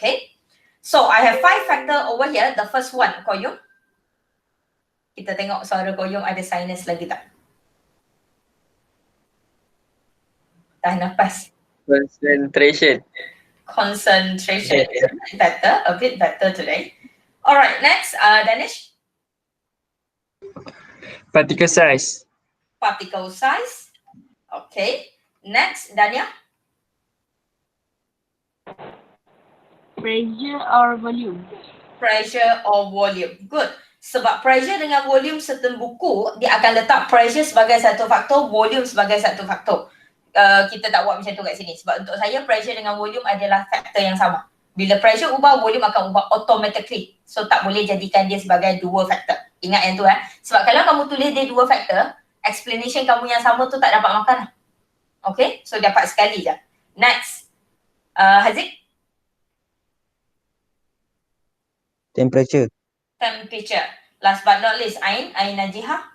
Okay. So I have 5 factor over here. The first one, Koyong. Kita tengok suara Koyong ada sinus lagi tak? Tahan nafas. Concentration. Concentration. A bit better today. Alright, next, Danish. Particle size. Particle size. Okay. Next, Dania. Pressure or volume. Pressure or volume. Good. Sebab pressure dengan volume certain buku, dia akan letak pressure sebagai satu faktor, volume sebagai satu faktor. Kita tak buat macam tu kat sini. Sebab untuk saya, pressure dengan volume adalah faktor yang sama. Bila pressure ubah, volume akan ubah automatically. So, tak boleh jadikan dia sebagai dua faktor. Ingat yang tu Sebab kalau kamu tulis dia dua faktor, explanation kamu yang sama tu tak dapat makan lah. Okay? So, dapat sekali je. Next. Haziq? Temperature. Temperature. Last but not least, Ain Najihah.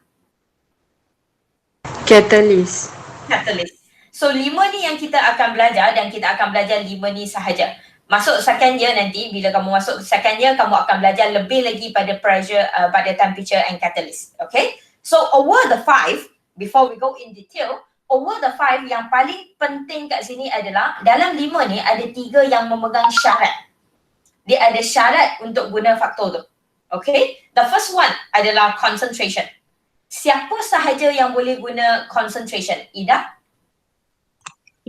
Catalyst. Catalyst. So 5 ni yang kita akan belajar dan kita akan belajar 5 ni sahaja. Masuk second year nanti, bila kamu masuk second year, kamu akan belajar lebih lagi pada pressure, pada temperature and catalyst. Okay? So over the 5, before we go in detail, over the 5 yang paling penting kat sini adalah dalam 5 ni ada 3 yang memegang syarat. Dia ada syarat untuk guna faktor tu. Okay? The first one adalah concentration. Siapa sahaja yang boleh guna concentration? Ida?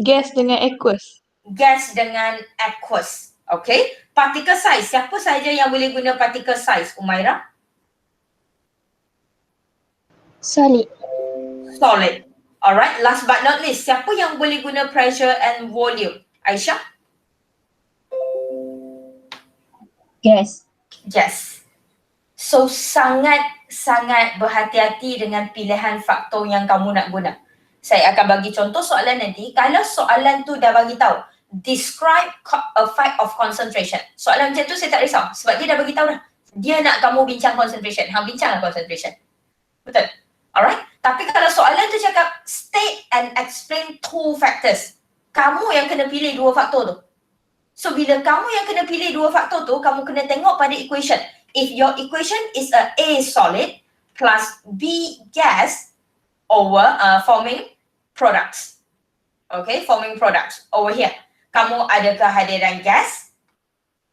Gas dengan aqueous. Gas dengan aqueous. Okay? Particle size. Siapa sahaja yang boleh guna particle size? Umaira? Solid. Solid. Alright. Last but not least, siapa yang boleh guna pressure and volume? Aisyah? Gas. Yes. So sangat-sangat berhati-hati dengan pilihan faktor yang kamu nak guna. Saya akan bagi contoh soalan nanti. Kalau soalan tu dah bagi tahu, describe a fact of concentration. Soalan macam tu saya tak risau sebab dia dah bagi tahu dah. Dia nak kamu bincang concentration. Bincanglah concentration. Betul? Alright? Tapi kalau soalan tu cakap state and explain 2 factors, kamu yang kena pilih 2 faktor tu. So bila kamu yang kena pilih 2 faktor tu, kamu kena tengok pada equation. If your equation is a A solid plus B gas over forming products. Okay, forming products over here. Kamu ada kehadiran gas,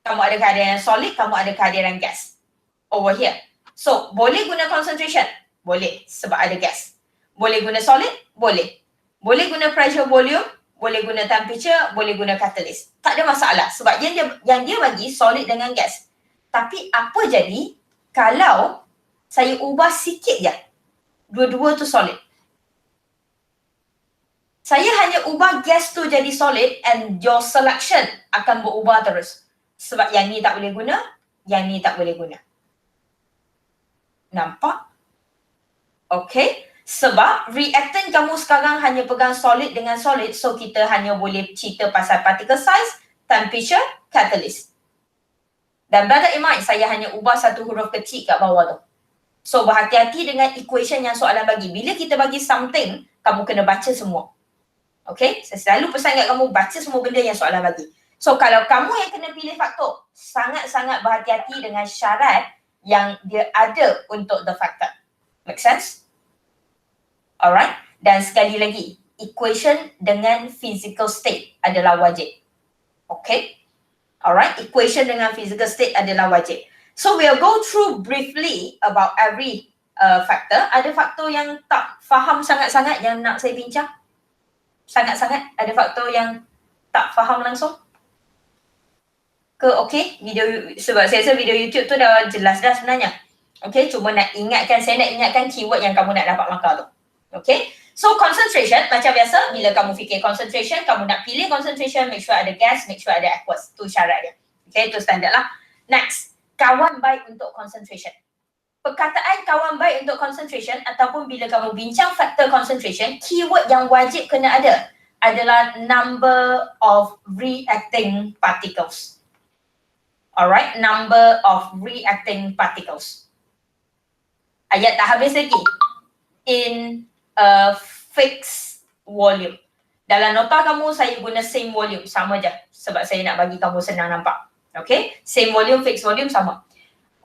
kamu ada kehadiran solid, kamu ada kehadiran gas over here. So, boleh guna concentration? Boleh, sebab ada gas. Boleh guna solid? Boleh. Boleh guna pressure volume? Boleh guna temperature, boleh guna catalyst. Tak ada masalah sebab yang dia bagi solid dengan gas. Tapi apa jadi kalau saya ubah sikit je, dua-dua tu solid. Saya hanya ubah gas tu jadi solid and your selection akan berubah terus. Sebab yang ni tak boleh guna, yang ni tak boleh guna. Nampak? Okay. Sebab reactant kamu sekarang hanya pegang solid dengan solid, so kita hanya boleh cerita pasal particle size, temperature, catalyst. Dan bear in mind, saya hanya ubah satu huruf kecil kat bawah tu. So berhati-hati dengan equation yang soalan bagi. Bila kita bagi something, kamu kena baca semua. Okay? Saya selalu pesan kat kamu, baca semua benda yang soalan bagi. So kalau kamu yang kena pilih faktor, sangat-sangat berhati-hati dengan syarat yang dia ada untuk the factor. Make sense? Alright, dan sekali lagi, equation dengan physical state adalah wajib. Okay? Alright, equation dengan physical state adalah wajib. So we'll go through briefly about every factor. Ada faktor yang tak faham sangat-sangat yang nak saya bincang? Sangat-sangat? Ada faktor yang tak faham langsung? Okay? Sebab saya rasa video YouTube tu dah jelas dah sebenarnya. Okay, cuma nak ingatkan, saya nak ingatkan keyword yang kamu nak dapat markah tu. Okay, so concentration macam biasa, bila kamu fikir concentration, kamu nak pilih concentration, make sure ada gas, make sure ada aqueous. Tu syarat dia. Okay, tu standard lah. Next, kawan baik untuk concentration. Perkataan kawan baik untuk concentration ataupun bila kamu bincang faktor concentration, keyword yang wajib kena ada adalah number of reacting particles. Alright, number of reacting particles. Ayat tak habis lagi. In a fixed volume. Dalam nota kamu saya guna same volume, sama je sebab saya nak bagi kamu senang nampak. Okay, same volume, fixed volume sama.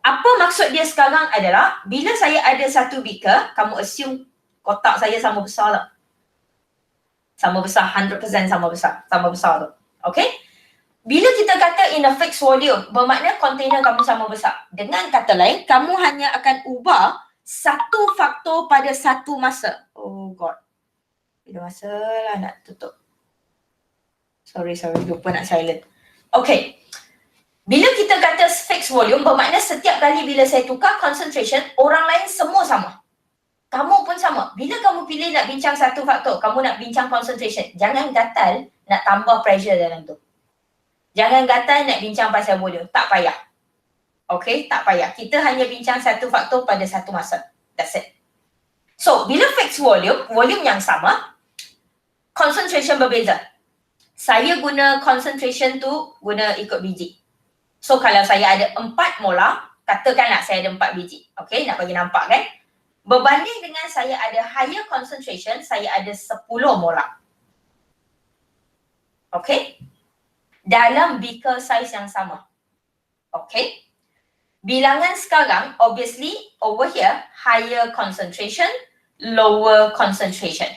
Apa maksud dia sekarang adalah bila saya ada satu beaker, kamu assume kotak saya sama besar lah. Sama besar, 100% sama besar tu. Okay? Bila kita kata in a fixed volume, bermakna container kamu sama besar. Dengan kata lain, kamu hanya akan ubah satu faktor pada satu masa. Oh God. Bila masa lah nak tutup. Sorry, lupa nak silent. Okay. Bila kita kata fixed volume, bermakna setiap kali bila saya tukar concentration, orang lain semua sama. Kamu pun sama. Bila kamu pilih nak bincang satu faktor, kamu nak bincang concentration, jangan gatal nak tambah pressure dalam tu. Jangan gatal nak bincang pasal volume. Tak payah. Okay, tak payah. Kita hanya bincang satu faktor pada satu masa. That's it. So, bila fixed volume, volume yang sama, concentration berbeza. Saya guna concentration tu guna ikut biji. So, kalau saya ada 4 molar, katakanlah saya ada 4 biji. Okay, nak bagi nampak kan? Berbanding dengan saya ada higher concentration, saya ada 10 molar. Okay? Dalam beaker size yang sama. Okay? Bilangan sekarang, obviously, over here, higher concentration, lower concentration.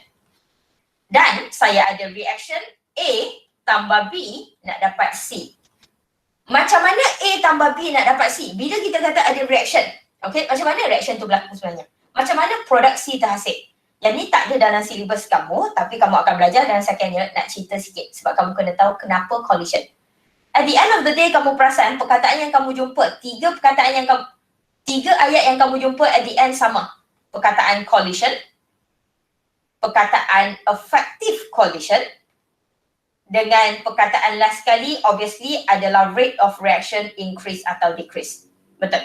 Dan saya ada reaction A tambah B nak dapat C. Macam mana A tambah B nak dapat C? Bila kita kata ada reaction, okay, macam mana reaction tu berlaku sebenarnya? Macam mana produk C terhasil? Yang ni tak ada dalam silibus kamu, tapi kamu akan belajar dalam second year. Nak cerita sikit sebab kamu kena tahu kenapa collision. At the end of the day, kamu perasan perkataan yang kamu jumpa, tiga ayat yang kamu jumpa at the end sama. Perkataan collision, perkataan effective collision, dengan perkataan last sekali obviously adalah rate of reaction increase atau decrease. Betul?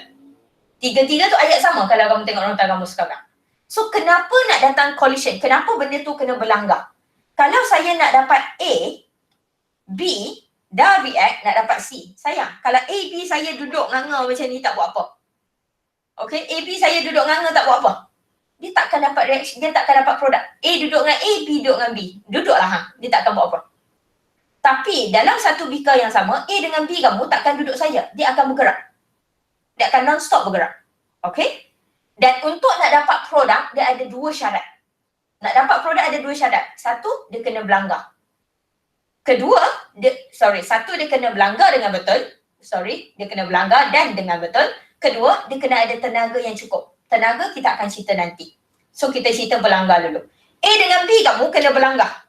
Tiga-tiga tu ayat sama kalau kamu tengok nota kamu sekarang. So kenapa nak datang collision? Kenapa benda tu kena berlanggar? Kalau saya nak dapat A, B dah react nak dapat C. Sayang, kalau A, B saya duduk nganga macam ni tak buat apa. Okay, A, B saya duduk nganga tak buat apa. Dia takkan dapat reaction, dia takkan dapat produk. A duduk dengan A, B duduk dengan B. Duduklah dia takkan buat apa. Tapi dalam satu beaker yang sama, A dengan B kamu takkan duduk saja. Dia akan bergerak. Dia akan non-stop bergerak. Okay? Dan untuk nak dapat produk, dia ada dua syarat. Nak dapat produk ada dua syarat. Satu, dia kena berlanggar. Satu, dia kena berlanggar dengan betul. Dia kena berlanggar dan dengan betul. Kedua, dia kena ada tenaga yang cukup. Tenaga kita akan cerita nanti. So, kita cerita berlanggar dulu. A dengan B kamu kena berlanggar.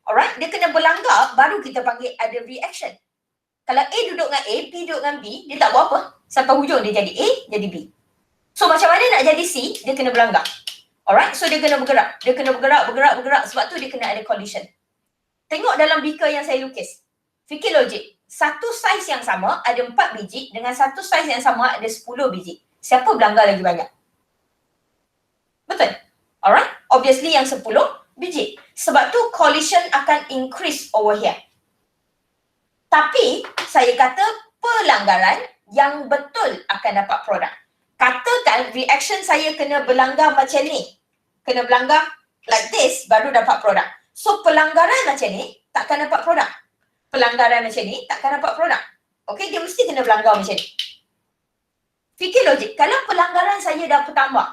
Alright, dia kena berlanggar, baru kita panggil ada reaction. Kalau A duduk dengan A, B duduk dengan B, dia tak buat apa. Sampai hujung dia jadi A, jadi B. So macam mana nak jadi C, dia kena berlanggar. Alright, so dia kena bergerak. Dia kena bergerak. Sebab tu dia kena ada collision. Tengok dalam beaker yang saya lukis. Fikir logik. Satu saiz yang sama ada 4 biji, dengan satu saiz yang sama ada 10 biji. Siapa berlanggar lagi banyak? Betul? Alright, obviously yang 10 biji. Sebab tu collision akan increase over here. Tapi saya kata pelanggaran yang betul akan dapat produk. Katakan reaction saya kena berlanggar macam ni. Kena berlanggar like this baru dapat produk. So pelanggaran macam ni takkan dapat produk. Pelanggaran macam ni takkan dapat produk. Okay, dia mesti kena berlanggar macam ni. Fikir logik. Kalau pelanggaran saya dah bertambah,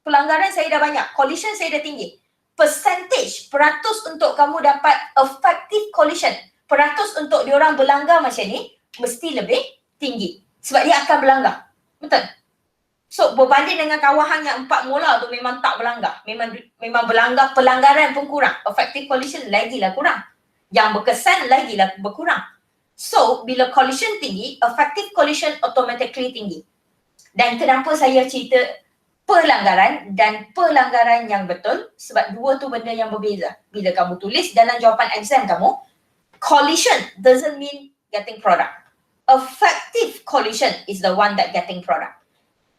pelanggaran saya dah banyak, collision saya dah tinggi, percentage, peratus untuk kamu dapat effective collision, peratus untuk diorang berlanggar macam ni mesti lebih tinggi. Sebab dia akan berlanggar. Betul? So berbanding dengan kawahan yang 4 molar tu memang tak berlanggar. Memang berlanggar, pelanggaran pun kurang. Effective collision lagilah kurang. Yang berkesan lagilah berkurang. So bila collision tinggi, effective collision automatically tinggi. Dan kenapa saya cerita pelanggaran dan pelanggaran yang betul? Sebab dua tu benda yang berbeza. Bila kamu tulis dalam jawapan exam kamu, collision doesn't mean getting product. Effective collision is the one that getting product.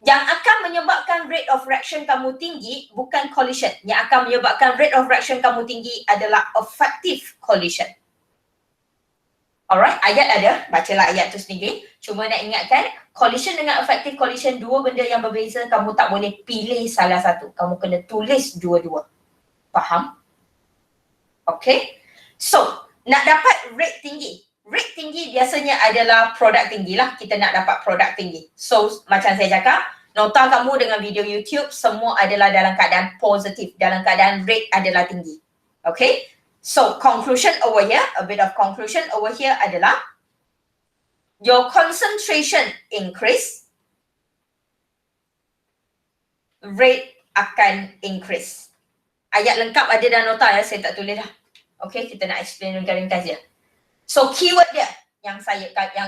Yang akan menyebabkan rate of reaction kamu tinggi bukan collision. Yang akan menyebabkan rate of reaction kamu tinggi adalah effective collision. Alright, ayat ada. Bacalah ayat tu sendiri. Cuma nak ingatkan, collision dengan effective collision dua benda yang berbeza. Kamu tak boleh pilih salah satu. Kamu kena tulis dua-dua. Faham? Okay. So, nak dapat rate tinggi. Rate tinggi biasanya adalah produk tinggi lah. Kita nak dapat produk tinggi. So macam saya cakap, nota kamu dengan video YouTube semua adalah dalam keadaan positif. Dalam keadaan rate adalah tinggi. Okay? So conclusion over here, a bit of conclusion over here adalah your concentration increase, rate akan increase. Ayat lengkap ada dalam nota ya, saya tak tulis dah. Okay, kita nak explain ringkas je. So keyword dia yang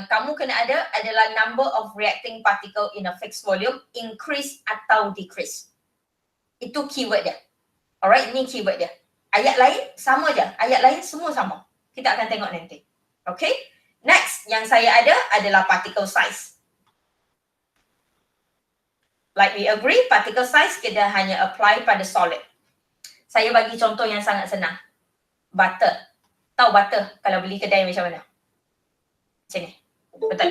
kamu kena ada adalah number of reacting particle in a fixed volume increase atau decrease. Itu keyword dia. Alright, ini keyword dia. Ayat lain sama je. Ayat lain semua sama. Kita akan tengok nanti. Okay. Next yang saya ada adalah particle size. Like we agree, particle size kita hanya apply pada solid. Saya bagi contoh yang sangat senang. Butter. Tahu butter kalau beli kedai macam mana? Macam ni. Betul?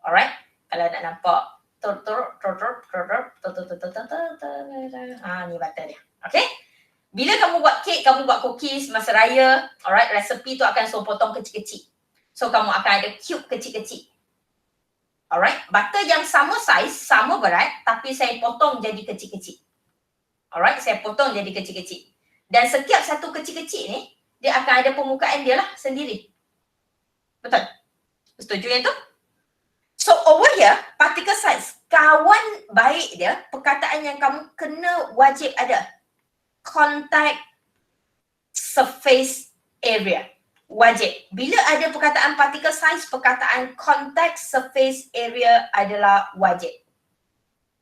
Alright. Kalau nak nampak ni butter dia. Okay? Bila kamu buat kek, kamu buat cookies masa raya, alright, resepi tu akan suruh potong kecil-kecil. So kamu akan ada cube kecil-kecil. Alright, butter yang sama size, sama berat, tapi saya potong jadi kecil-kecil. Alright, saya potong jadi kecil-kecil. Dan setiap satu kecil-kecil ni, dia akan ada permukaan dia lah sendiri. Betul? Setuju yang tu? So over here, particle size. Kawan baik dia, perkataan yang kamu kena wajib ada. Contact surface area. Wajib. Bila ada perkataan particle size, perkataan contact surface area adalah wajib.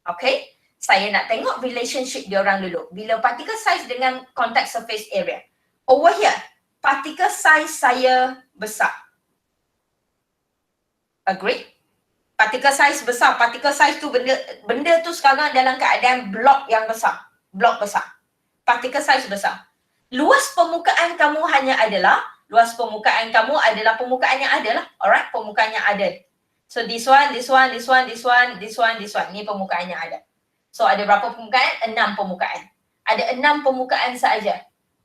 Okay? Saya nak tengok relationship diorang dulu. Bila particle size dengan contact surface area. Over here, particle size saya besar. Agree? Particle size besar. Particle size tu benda tu sekarang dalam keadaan blok yang besar. Blok besar. Particle size besar. Luas permukaan kamu permukaan yang ada lah. Alright, permukaan yang ada. So this one. Ni permukaan yang ada. So ada berapa permukaan? 6 permukaan. Ada 6 permukaan sahaja.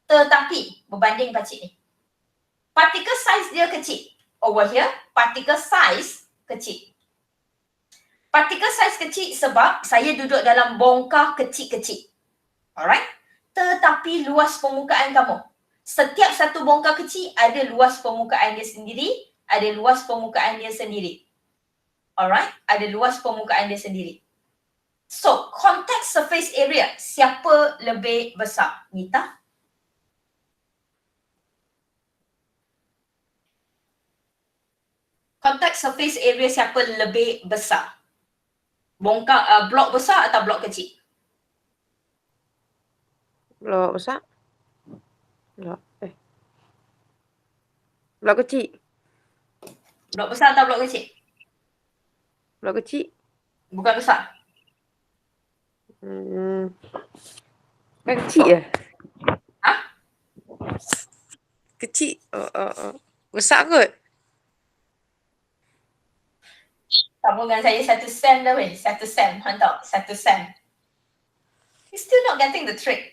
Tetapi berbanding pakcik ni. Particle size dia kecil. Over here, particle size kecil. Particle size kecil sebab saya duduk dalam bongkar kecil-kecil. Alright? Tetapi luas permukaan kamu. Setiap satu bongkar kecil ada luas permukaan dia sendiri. Ada luas permukaan dia sendiri. Alright? Ada luas permukaan dia sendiri. So, contact surface area. Siapa lebih besar? Nita? Contact surface area siapa lebih besar? Bongkar blok besar atau blok kecil? Blok besar. Blok kecil. Blok besar atau blok kecil? Blok kecil. Bukan besar. Kan kecil je. Ha? Kecil. Besar kot. Sama dengan saya 1 sen dah weh. 1 sen. Hantar. 1 sen. You're still not getting the trick.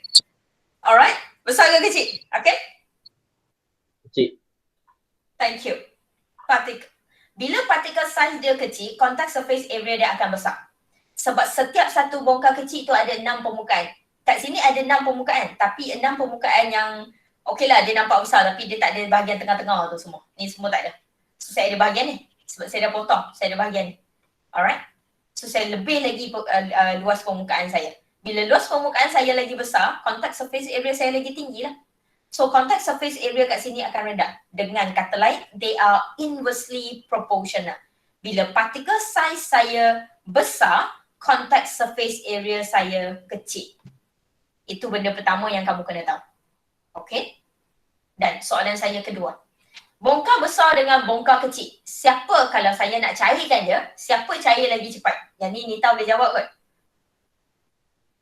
Alright. Besar ke kecil? Okay? Kecil. Thank you. Bila particle size dia kecil, contact surface area dia akan besar. Sebab setiap satu bongkar kecil tu ada 6 permukaan. Kat sini ada 6 permukaan. Tapi 6 permukaan yang okeylah dia nampak besar tapi dia tak ada bahagian tengah-tengah tu semua. Ni semua tak ada. So saya ada bahagian ni. Sebab saya dah potong. Saya ada bahagian ni. Alright. So saya lebih lagi luas permukaan saya. Bila luas permukaan saya lagi besar, contact surface area saya lagi tinggi lah. So contact surface area kat sini akan rendah. Dengan kata lain, they are inversely proportional. Bila particle size saya besar, contact surface area saya kecil. Itu benda pertama yang kamu kena tahu. Okay? Dan soalan saya kedua. Bongkar besar dengan bongkar kecil. Siapa kalau saya nak cairkan dia, siapa cair lagi cepat? Yang ni Nita boleh jawab kot.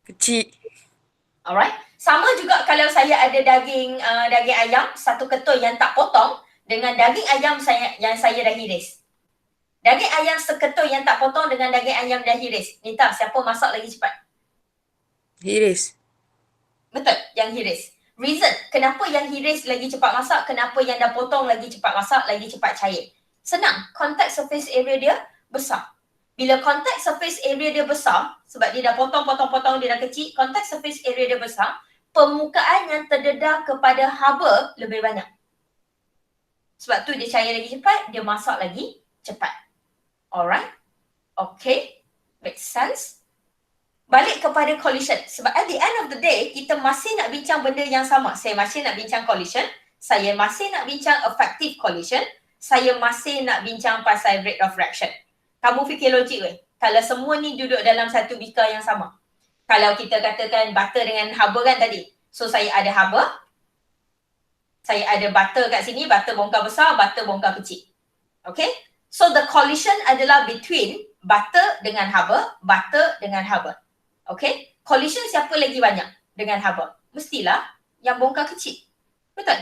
Kecil. Alright. Sama juga kalau saya ada daging ayam, satu ketul yang tak potong dengan daging ayam yang saya dah hiris. Daging ayam seketul yang tak potong dengan daging ayam dah hiris. Nita, siapa masak lagi cepat? Hiris. Betul, yang hiris. Reason, kenapa yang hiris lagi cepat masak, kenapa yang dah potong lagi cepat masak, lagi cepat cair. Senang, contact surface area dia besar. Bila contact surface area dia besar, sebab dia dah potong, dia dah kecil, contact surface area dia besar, permukaan yang terdedah kepada haba lebih banyak. Sebab tu dia cair lagi cepat, dia masak lagi cepat. Alright? Okay? Make sense? Balik kepada collision. Sebab at the end of the day, kita masih nak bincang benda yang sama. Saya masih nak bincang collision. Saya masih nak bincang effective collision. Saya masih nak bincang pasal rate of reaction. Kamu fikir logik ke? Kalau semua ni duduk dalam satu beaker yang sama. Kalau kita katakan butter dengan haba kan tadi. So saya ada haba. Saya ada butter kat sini. Butter bongkar besar, butter bongkar kecil. Okay? So the collision adalah between butter dengan haba, butter dengan haba. Okay? Collision siapa lagi banyak dengan haba? Mestilah yang bongkar kecil. Betul?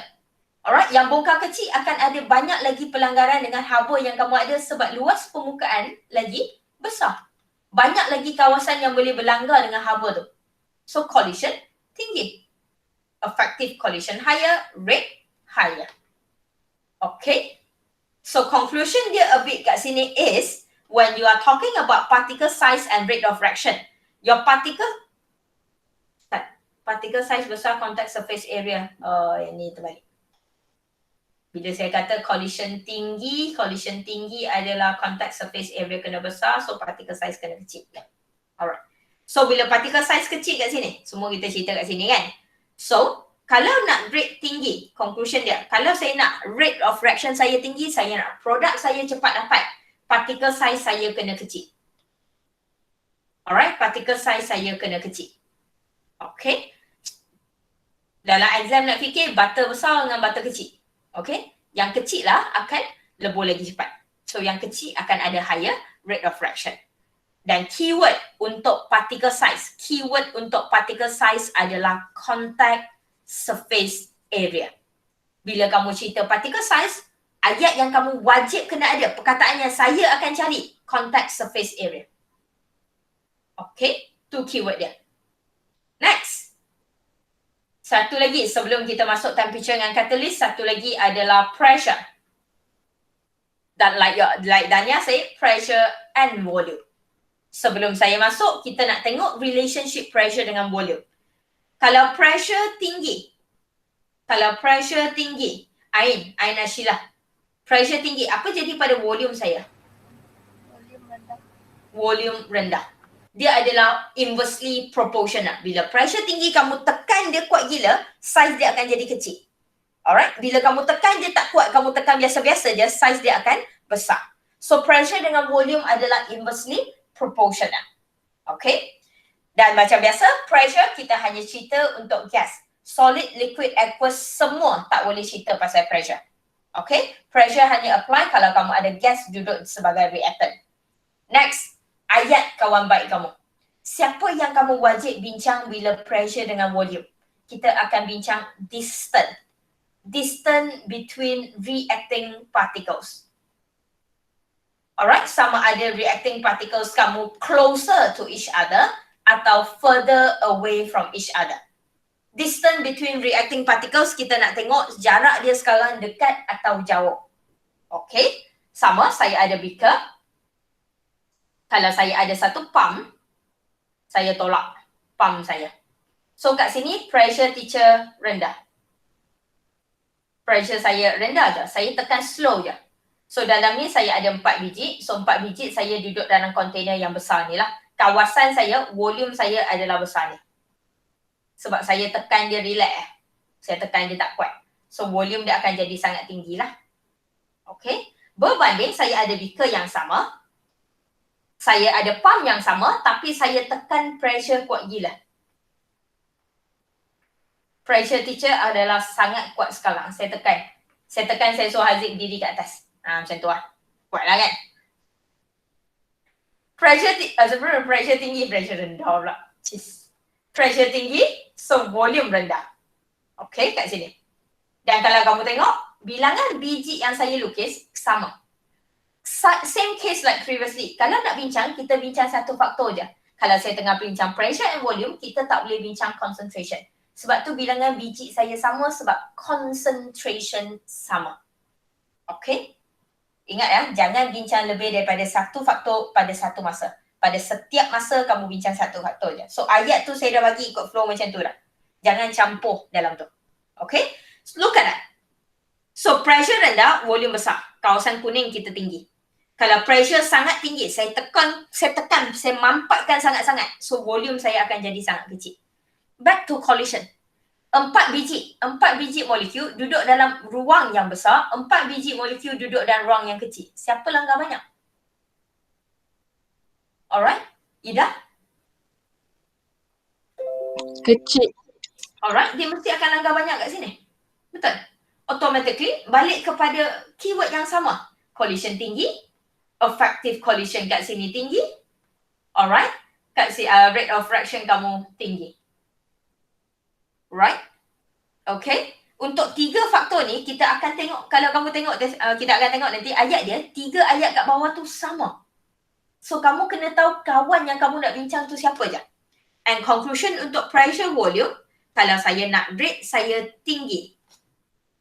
Alright, yang bongkar kecil akan ada banyak lagi pelanggaran dengan haba yang kamu ada sebab luas permukaan lagi besar. Banyak lagi kawasan yang boleh berlanggar dengan haba tu. So collision tinggi. Effective collision higher, rate higher. Okay? So conclusion dia a bit kat sini is when you are talking about particle size and rate of reaction, your particle size besar, contact surface area. Yang ni terbalik. Bila saya kata collision tinggi adalah contact surface area kena besar, so particle size kena kecil. Alright. So bila particle size kecil kat sini, semua kita cerita kat sini kan. So kalau nak rate tinggi, conclusion dia, kalau saya nak rate of reaction saya tinggi, saya nak produk saya cepat dapat, particle size saya kena kecil. Alright, particle size saya kena kecil. Okay. Dalam exam nak fikir butter besar dengan butter kecil. Okay, yang kecil lah akan lebur lagi cepat. So yang kecil akan ada higher rate of reaction. Dan keyword untuk particle size adalah contact surface area. Bila kamu cerita particle size, ayat yang kamu wajib kena ada, perkataan yang saya akan cari, contact surface area. Okay, tu keyword dia. Next. Satu lagi sebelum kita masuk temperature dengan catalyst, satu lagi adalah pressure. Dan like Dania say, pressure and volume. Sebelum saya masuk, kita nak tengok relationship pressure dengan volume. Kalau pressure tinggi, Ain Ashilah, pressure tinggi, apa jadi pada volume saya? Volume rendah. Dia adalah inversely proportional. Bila pressure tinggi, kamu tekan dia kuat gila, size dia akan jadi kecil. Alright? Bila kamu tekan dia tak kuat, kamu tekan biasa-biasa je, size dia akan besar. So pressure dengan volume adalah inversely proportional. Okay? Dan macam biasa, pressure kita hanya cerita untuk gas. Solid, liquid, aqueous, semua tak boleh cerita pasal pressure. Okay? Pressure hanya apply kalau kamu ada gas duduk sebagai reactant. Next. Ayat kawan baik kamu. Siapa yang kamu wajib bincang bila pressure dengan volume? Kita akan bincang distance. Distance between reacting particles. Alright, sama ada reacting particles kamu closer to each other atau further away from each other. Distance between reacting particles, kita nak tengok jarak dia sekarang dekat atau jauh. Okay, sama saya ada beaker. Kalau saya ada satu pump, saya tolak pump saya. So kat sini pressure teacher rendah. Pressure saya rendah je. Saya tekan slow je. So dalam ni saya ada 4 biji. So 4 biji saya duduk dalam container yang besar ni lah. Kawasan saya, volume saya adalah besar ni. Sebab saya tekan dia relax. Saya tekan dia tak kuat. So volume dia akan jadi sangat tinggi lah. Okay. Berbanding saya ada beaker yang sama. Saya ada pump yang sama tapi saya tekan pressure kuat gila. Pressure teacher adalah sangat kuat sekarang. Saya tekan, saya suruh Haziq diri kat atas. Macam tu lah. Kuat lah kan? Pressure tinggi, pressure rendah pula. Pressure tinggi, so volume rendah. Okay, kat sini. Dan kalau kamu tengok, bilangan biji yang saya lukis sama. Same case like previously. Kalau nak bincang, kita bincang satu faktor je. Kalau saya tengah bincang pressure and volume, kita tak boleh bincang concentration. Sebab tu bilangan biji saya sama sebab concentration sama. Okay? Ingat ya, jangan bincang lebih daripada satu faktor pada satu masa. Pada setiap masa kamu bincang satu faktor je. So ayat tu saya dah bagi ikut flow macam tu dah. Jangan campur dalam tu. Okay? Look at that. So pressure rendah, volume besar. Kawasan kuning kita tinggi. Kalau pressure sangat tinggi, saya tekan, saya mampatkan sangat-sangat. So volume saya akan jadi sangat kecil. Back to collision. 4 biji molekul duduk dalam ruang yang besar, 4 biji molekul duduk dalam ruang yang kecil. Siapa langgar banyak? Alright? Ida? Kecil. Alright? Dia mesti akan langgar banyak kat sini. Betul? Automatically, balik kepada keyword yang sama. Collision tinggi, effective collision kat sini tinggi. Alright? Kat sini rate of fraction kamu tinggi. Right? Okay. Untuk 3 faktor ni, kita akan tengok, kalau kamu tengok, kita akan tengok nanti ayat dia, 3 ayat kat bawah tu sama. So, kamu kena tahu kawan yang kamu nak bincang tu siapa je. And conclusion untuk pressure volume, kalau saya nak rate saya tinggi.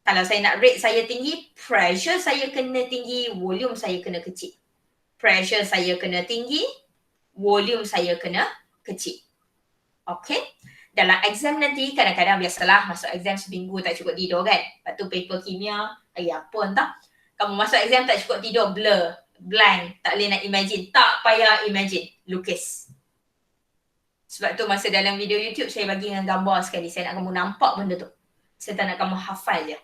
Kalau saya nak rate saya tinggi, pressure saya kena tinggi, volume saya kena kecil. Pressure saya kena tinggi, volume saya kena kecil. Okay. Dalam exam nanti, kadang-kadang biasalah masuk exam seminggu tak cukup tidur kan. Lepas tu paper kimia, apa entah. Kamu masuk exam tak cukup tidur, blur, blank, tak boleh nak imagine. Tak payah imagine, lukis. Sebab tu masa dalam video YouTube saya bagi dengan gambar sekali. Saya nak kamu nampak benda tu. Saya tak nak kamu hafal je.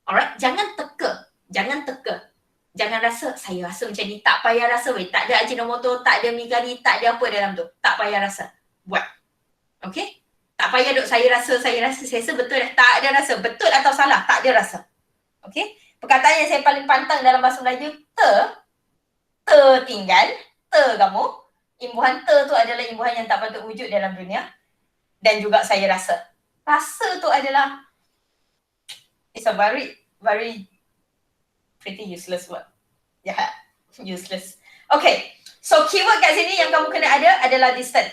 Alright, jangan teka. Jangan rasa, saya rasa macam ni. Tak payah rasa weh. Tak ada Ajinomoto, tak ada migari, tak ada apa dalam tu. Tak payah rasa. Buat. Okay? Tak payah duk saya rasa betul dah. Tak ada rasa. Betul atau salah, tak ada rasa. Okay? Perkataan yang saya paling pantang dalam bahasa Melayu, tertinggal, kamu. Imbuhan tu adalah imbuhan yang tak patut wujud dalam dunia. Dan juga saya rasa. Rasa tu adalah, it's a very pretty useless word. Jahat. Useless. Okay. So keyword kat sini yang kamu kena ada adalah distance.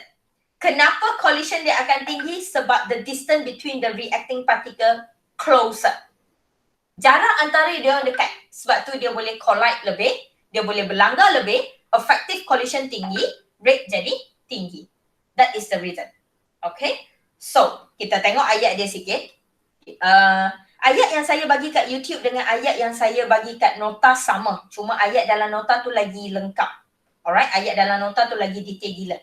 Kenapa collision dia akan tinggi? Sebab the distance between the reacting particle closer. Jarak antara dia dekat. Sebab tu dia boleh collide lebih, dia boleh berlanggar lebih, effective collision tinggi, rate jadi tinggi. That is the reason. Okay? So, kita tengok ayat dia sikit. Ayat yang saya bagi kat YouTube dengan ayat yang saya bagi kat nota sama. Cuma ayat dalam nota tu lagi lengkap. Alright? Ayat dalam nota tu lagi detail gila.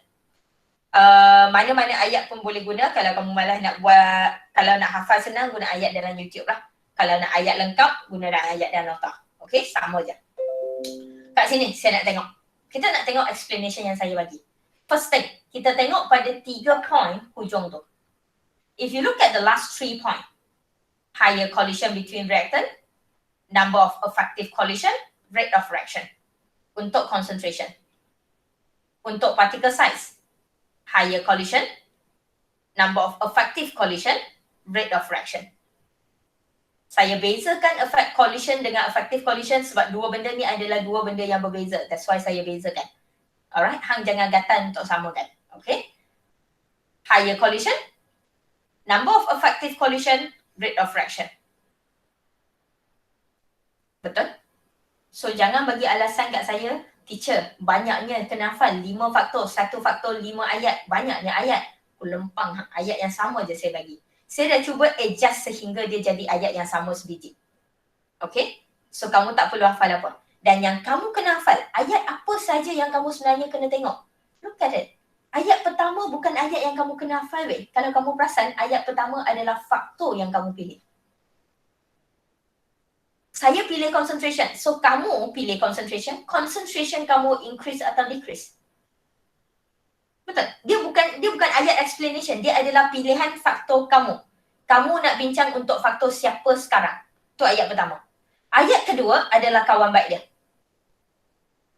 Mana-mana ayat pun boleh guna. Kalau kamu malas nak buat, kalau nak hafal senang, guna ayat dalam YouTube lah. Kalau nak ayat lengkap, guna ayat dalam nota. Okay, sama je. Kat sini saya nak tengok. Kita nak tengok explanation yang saya bagi. First thing, kita tengok pada 3 point hujung tu. If you look at the last 3 point, higher collision between reactant, number of effective collision, rate of reaction. Untuk concentration. Untuk particle size, higher collision, number of effective collision, rate of reaction. Saya bezakan effect collision dengan effective collision sebab dua benda ni adalah dua benda yang berbeza. That's why saya bezakan. Alright, hang jangan gatan untuk samakan. Okay. Higher collision, number of effective collision, rate of reaction. Betul? So jangan bagi alasan kat saya, teacher, banyaknya kena hafal 5 faktor, 1 faktor 5 ayat, banyaknya ayat. Lempang ayat yang sama je saya bagi. Saya dah cuba adjust sehingga dia jadi ayat yang sama sebiji. Okay? So kamu tak perlu hafal apa. Dan yang kamu kena hafal, ayat apa saja yang kamu sebenarnya kena tengok. Look at it. Ayat pertama bukan ayat yang kamu kena hafal weh. Kalau kamu perasan, ayat pertama adalah faktor yang kamu pilih. Saya pilih concentration. So kamu pilih concentration. Concentration kamu increase atau decrease? Betul. Dia bukan ayat explanation. Dia adalah pilihan faktor kamu. Kamu nak bincang untuk faktor siapa sekarang. Itu ayat pertama. Ayat kedua adalah kawan baik dia.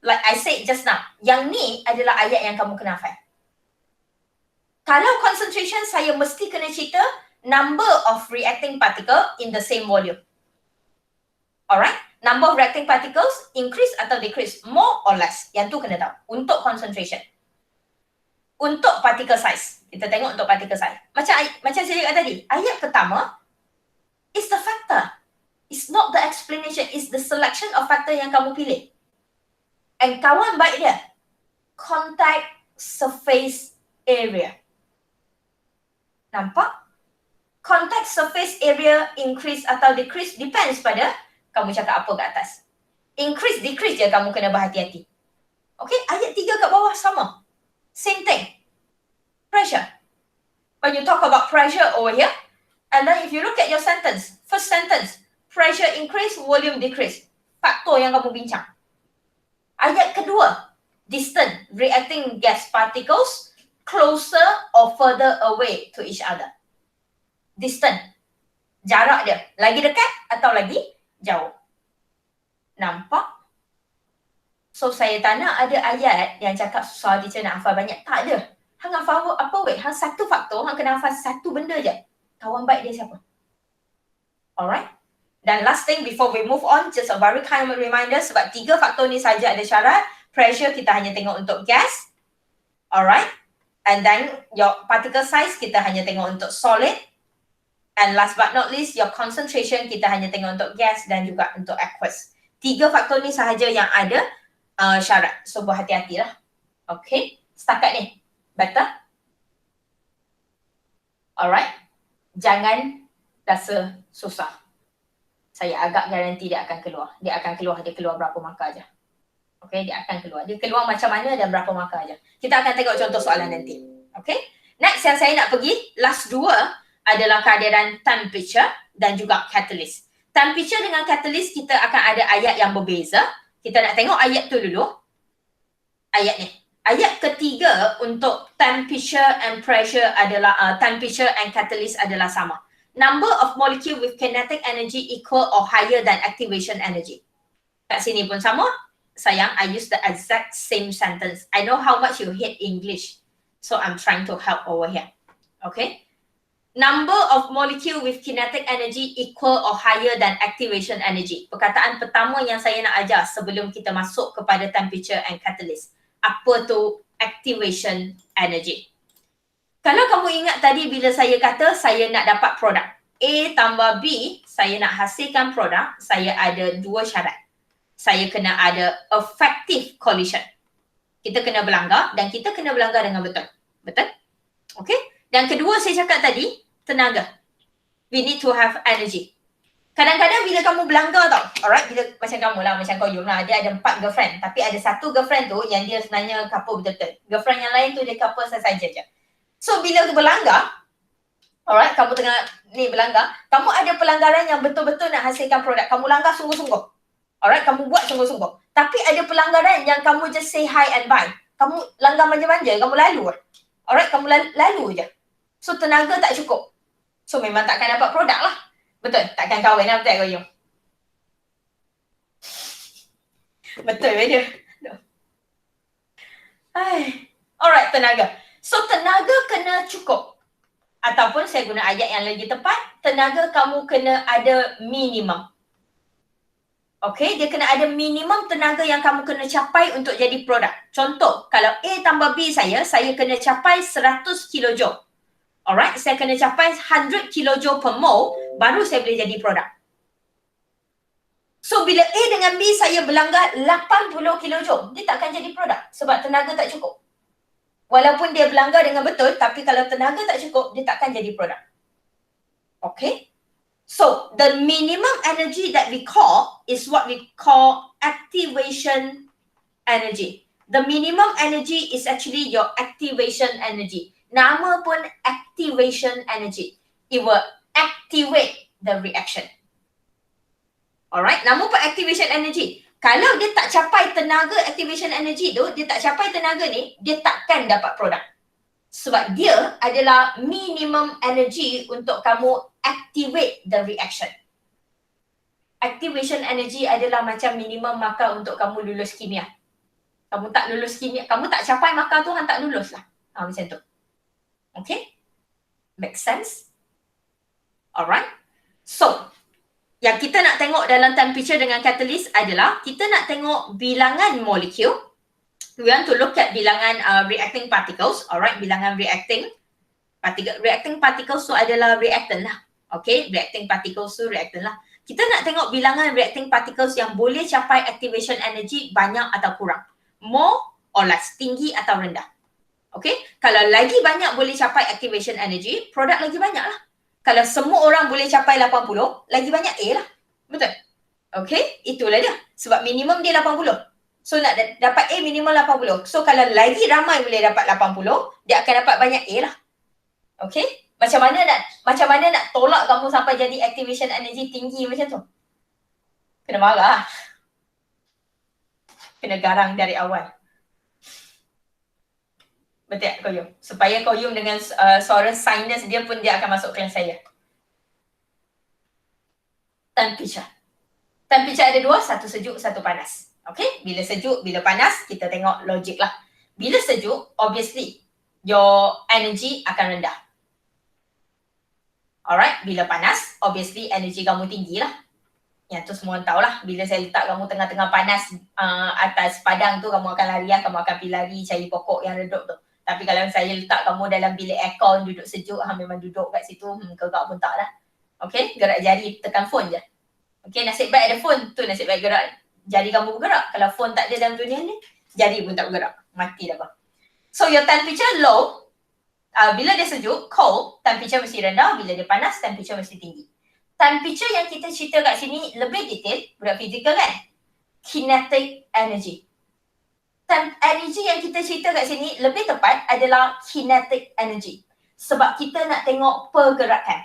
Like I said just now. Yang ni adalah ayat yang kamu kena hafal. Kalau concentration, saya mesti kena cerita number of reacting particle in the same volume. Alright? Number of reacting particles increase atau decrease, more or less. Yang tu kena tahu. Untuk concentration. untuk particle size. Kita tengok untuk particle size. Macam saya cakap tadi, ayat pertama is the factor. It's not the explanation, it's the selection of factor yang kamu pilih. And kawan baik dia, contact surface area. Nampak? Contact surface area increase atau decrease depends pada kamu cakap apa kat atas. Increase, decrease je kamu kena berhati-hati. Okay, ayat 3 kat bawah sama. Same thing. Pressure. When you talk about pressure over here, and then if you look at your sentence, first sentence, pressure increase, volume decrease. Faktor yang kamu bincang. Ayat kedua, distant, reacting gas particles closer or further away to each other. Distant. Jarak dia. Lagi dekat atau lagi jauh. Nampak? So saya tak nak ada ayat yang cakap susah teacher nak hafal banyak. Tak ada. Hang hafal apa weh? Hang satu faktor, hang kena hafal satu benda je. Kawan baik dia siapa? Alright? Dan last thing before we move on, just a very kind of reminder sebab 3 faktor ni saja ada syarat. Pressure kita hanya tengok untuk gas. Alright? And then your particle size kita hanya tengok untuk solid. And last but not least, your concentration kita hanya tengok untuk gas dan juga untuk aqueous. 3 faktor ni sahaja yang ada syarat. So berhati-hatilah. Okay? Setakat ni. Better? Alright? Jangan rasa susah. Saya agak garanti dia akan keluar. Dia keluar berapa markah aja. Okay? Dia akan keluar. Dia keluar macam mana dan berapa markah aja. Kita akan tengok contoh soalan nanti. Okay? Next yang saya nak pergi, last 2 adalah kehadiran temperature dan juga catalyst. Temperature dengan catalyst kita akan ada ayat yang berbeza. Kita nak tengok ayat tu dulu. Ayat ni. Ayat ketiga untuk temperature and pressure adalah temperature and catalyst adalah sama. Number of molecule with kinetic energy equal or higher than activation energy. Kat sini pun sama. Sayang, I use the exact same sentence. I know how much you hate English. So I'm trying to help over here. Okay? Number of molecule with kinetic energy equal or higher than activation energy. Perkataan pertama yang saya nak ajar sebelum kita masuk kepada temperature and catalyst. Apa tu activation energy? Kalau kamu ingat tadi bila saya kata saya nak dapat produk A tambah B, saya nak hasilkan produk, saya ada 2 syarat. Saya kena ada effective collision. Kita kena berlanggar dan kita kena berlanggar dengan betul. Betul? Okay? Dan kedua saya cakap tadi, tenaga. We need to have energy. Kadang-kadang bila kamu berlanggar tau, alright, bila macam kamu lah, macam kau Yum lah, dia ada 4 girlfriend. Tapi ada 1 girlfriend tu yang dia sebenarnya couple betul-betul. Girlfriend yang lain tu dia couple saja je. So bila berlanggar, alright, kamu tengah ni berlanggar, kamu ada pelanggaran yang betul-betul nak hasilkan produk. Kamu langgar sungguh-sungguh. Alright, kamu buat sungguh-sungguh. Tapi ada pelanggaran yang kamu just say hi and bye. Kamu langgar manja-manja, kamu lalu. Alright, kamu lalu je. So tenaga tak cukup. So memang takkan dapat produk lah. Betul, takkan kahwin lah, betul kau Yung? Betul dia. Alright, tenaga. So tenaga kena cukup. Ataupun saya guna ayat yang lagi tepat, tenaga kamu kena ada minimum. Okay, dia kena ada minimum tenaga yang kamu kena capai untuk jadi produk. Contoh, kalau A tambah B saya kena capai 100 kilojoule. Alright, saya kena capai 100 kilojoule per mole, baru saya boleh jadi produk. So, bila A dengan B saya berlanggar 80 kilojoule, dia takkan jadi produk sebab tenaga tak cukup. Walaupun dia berlanggar dengan betul, tapi kalau tenaga tak cukup, dia takkan jadi produk. Okay? So, the minimum energy that we call is what we call activation energy. The minimum energy is actually your activation energy. Nama pun activation energy. It will activate the reaction. Alright, nama pun activation energy. Kalau dia tak capai tenaga activation energy tu, dia tak capai tenaga ni, dia takkan dapat produk. Sebab dia adalah minimum energy untuk kamu activate the reaction. Activation energy adalah macam minimum markah untuk kamu lulus kimia. Kamu tak lulus kimia, kamu tak capai markah tu, hang tak lulus lah. Macam tu. Okay? Make sense? Alright? So, yang kita nak tengok dalam temperature dengan catalyst adalah kita nak tengok bilangan molekul we want to look at bilangan reacting particles. Alright, bilangan reacting particles tu adalah reactant lah. Okay, reacting particles tu reactant lah. Kita nak tengok bilangan reacting particles yang boleh capai activation energy banyak atau kurang. More or less, tinggi atau rendah. Okay, kalau lagi banyak boleh capai activation energy, produk lagi banyak lah. Kalau semua orang boleh capai 80, lagi banyak A lah. Betul? Okay, itulah dia. Sebab minimum dia 80. So nak dapat A minimum 80. So kalau lagi ramai boleh dapat 80, dia akan dapat banyak A lah. Okay? Macam mana nak tolak kamu sampai jadi activation energy tinggi macam tu? Kena marah. Kena garang dari awal. Betul tak Koyum? Supaya Koyum dengan suara sinus dia pun dia akan masuk kelas saya. Temperature. Temperature ada dua, satu sejuk, satu panas. Okay? Bila sejuk, bila panas, kita tengok logik lah. Bila sejuk, obviously, your energy akan rendah. Alright, bila panas, obviously energy kamu tinggi lah. Yang tu semua orang tahulah. Bila saya letak kamu tengah-tengah panas atas padang tu, kamu akan lari lah, kamu akan pergi lari cari pokok yang redup tu. Tapi kalau saya letak kamu dalam bilik aircon, duduk sejuk, memang duduk kat situ, kegak pun tak lah. Okay, gerak jari, tekan phone je. Okay, nasib baik ada phone tu, nasib baik gerak jari kamu bergerak. Kalau phone tak ada dalam dunia ni, jari pun tak bergerak. Mati dah bang. So your temperature low, bila dia sejuk, cold, temperature mesti rendah. Bila dia panas, temperature mesti tinggi. Temperature yang kita cerita kat sini lebih detail, budak fizikal kan? Kinetic energy. Energy yang kita cerita kat sini lebih tepat adalah kinetic energy. Sebab kita nak tengok pergerakan.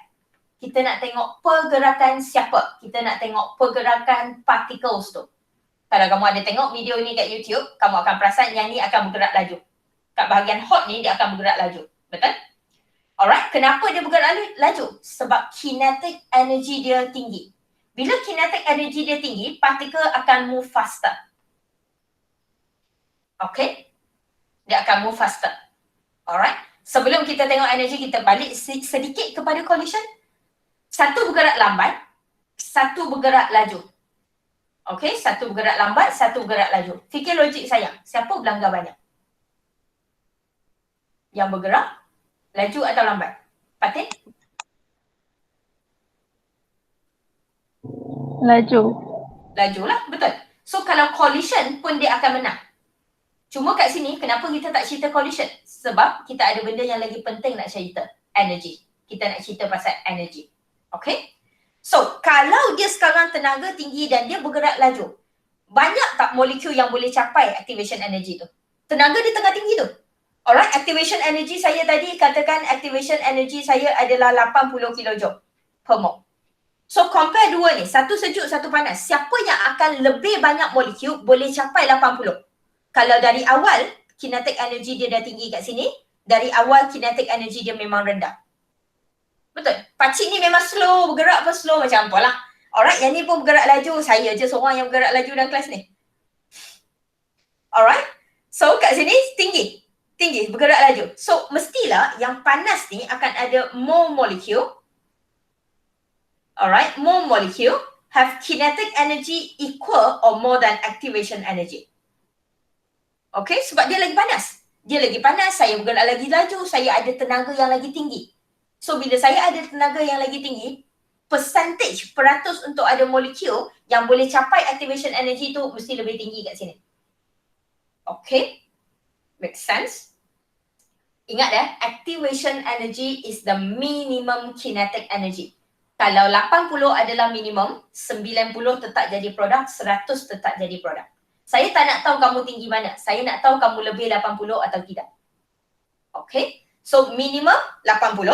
Kita nak tengok pergerakan siapa? Kita nak tengok pergerakan particles tu. Kalau kamu ada tengok video ni kat YouTube, kamu akan perasan yang ni akan bergerak laju. Kat bahagian hot ni, dia akan bergerak laju. Betul? Alright, kenapa dia bergerak laju? Sebab kinetic energy dia tinggi. Bila kinetic energy dia tinggi, particle akan move faster. Okay? Dia akan move faster. Alright? Sebelum kita tengok energy, kita balik sedikit kepada collision. Satu bergerak lambat, satu bergerak laju. Okay? Satu bergerak lambat, satu bergerak laju. Fikir logik saya. Siapa berlanggar banyak? Yang bergerak laju atau lambat? Fatin? Laju. Laju lah, betul. So kalau collision pun dia akan menang. Cuma kat sini kenapa kita tak cerita collision? Sebab kita ada benda yang lagi penting nak cerita. Energy. Kita nak cerita pasal energy. Okay? So kalau dia sekarang tenaga tinggi dan dia bergerak laju, banyak tak molekul yang boleh capai activation energy tu? Tenaga dia tengah tinggi tu. Alright, activation energy saya tadi katakan activation energy saya adalah 80 kilojoule per mole. So compare dua ni, satu sejuk, satu panas. Siapa yang akan lebih banyak molekul boleh capai 80? Kalau dari awal kinetic energy dia dah tinggi kat sini, dari awal kinetic energy dia memang rendah. Betul? Pakcik ni memang slow, bergerak pun slow macam apa lah. Alright, yang ni pun bergerak laju. Saya je seorang yang bergerak laju dalam kelas ni. Alright, so kat sini tinggi, bergerak laju. So mestilah yang panas ni akan ada more molecule. Alright, more molecule have kinetic energy equal or more than activation energy. Okay, sebab dia lagi panas. Dia lagi panas, saya bergerak lagi laju, saya ada tenaga yang lagi tinggi. So bila saya ada tenaga yang lagi tinggi, percentage, peratus untuk ada molekul yang boleh capai activation energy tu mesti lebih tinggi kat sini. Okay, make sense? Ingat activation energy is the minimum kinetic energy. Kalau 80 adalah minimum, 90 tetap jadi produk, 100 tetap jadi produk. Saya tak nak tahu kamu tinggi mana. Saya nak tahu kamu lebih 80 atau tidak. Okay. So minimum 80.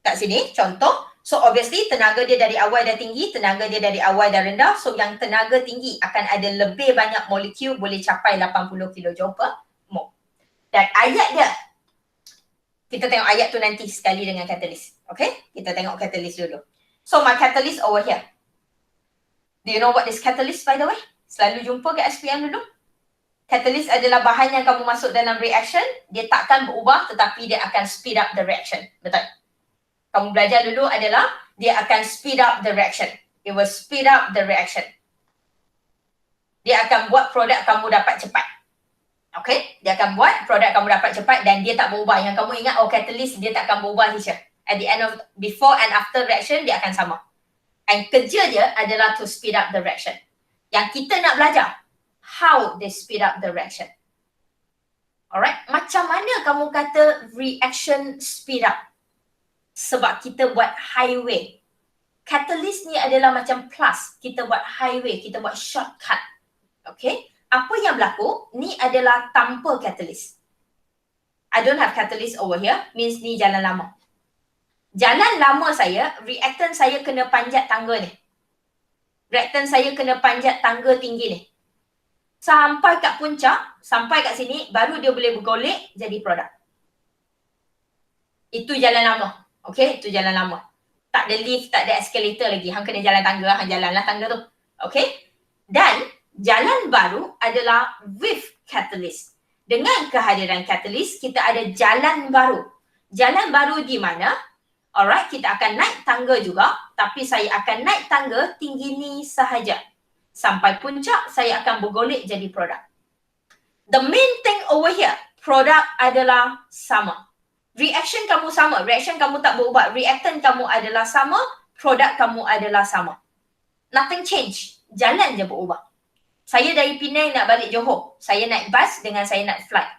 Kat sini contoh. So obviously tenaga dia dari awal dah tinggi, tenaga dia dari awal dah rendah. So yang tenaga tinggi akan ada lebih banyak molekul boleh capai 80 kilojoule per mole. Dan ayat dia, kita tengok ayat tu nanti sekali dengan catalyst. Okay? Kita tengok catalyst dulu. So my catalyst over here. Do you know what is catalyst by the way? Selalu jumpa kat SPM dulu. Catalyst adalah bahan yang kamu masuk dalam reaction. Dia takkan berubah tetapi dia akan speed up the reaction. Betul? Kamu belajar dulu adalah dia akan speed up the reaction. It will speed up the reaction. Dia akan buat produk kamu dapat cepat. Dia akan buat produk kamu dapat cepat dan dia tak berubah. Yang kamu ingat, catalyst dia tak akan berubah teacher. At the end of, before and after reaction, dia akan sama. And kerja dia adalah to speed up the reaction. Yang kita nak belajar, how they speed up the reaction. Alright, macam mana kamu kata reaction speed up? Sebab kita buat highway. Catalyst ni adalah macam plus. Kita buat highway, kita buat shortcut. Okay, apa yang berlaku? Ni adalah tanpa catalyst. I don't have catalyst over here, means ni jalan lama. Jalan lama saya, reactant saya kena panjat tangga ni. Reactant saya kena panjat tangga tinggi ni. Sampai kat puncak, sampai kat sini, baru dia boleh bergolek jadi produk. Itu jalan lama. Okay, itu jalan lama. Tak ada lift, tak ada escalator lagi. Hang kena jalan tangga, hang jalanlah tangga tu. Okay. Dan jalan baru adalah with catalyst. Dengan kehadiran catalyst, kita ada jalan baru. Jalan baru di mana? Alright, kita akan naik tangga juga. Tapi saya akan naik tangga tinggi ni sahaja. Sampai puncak, saya akan bergolek jadi produk. The main thing over here, produk adalah sama. Reaction kamu sama, reaction kamu tak berubah. Reactant kamu adalah sama, produk kamu adalah sama. Nothing change, jalan je berubah. Saya dari Penang nak balik Johor. Saya naik bus dengan saya naik flight.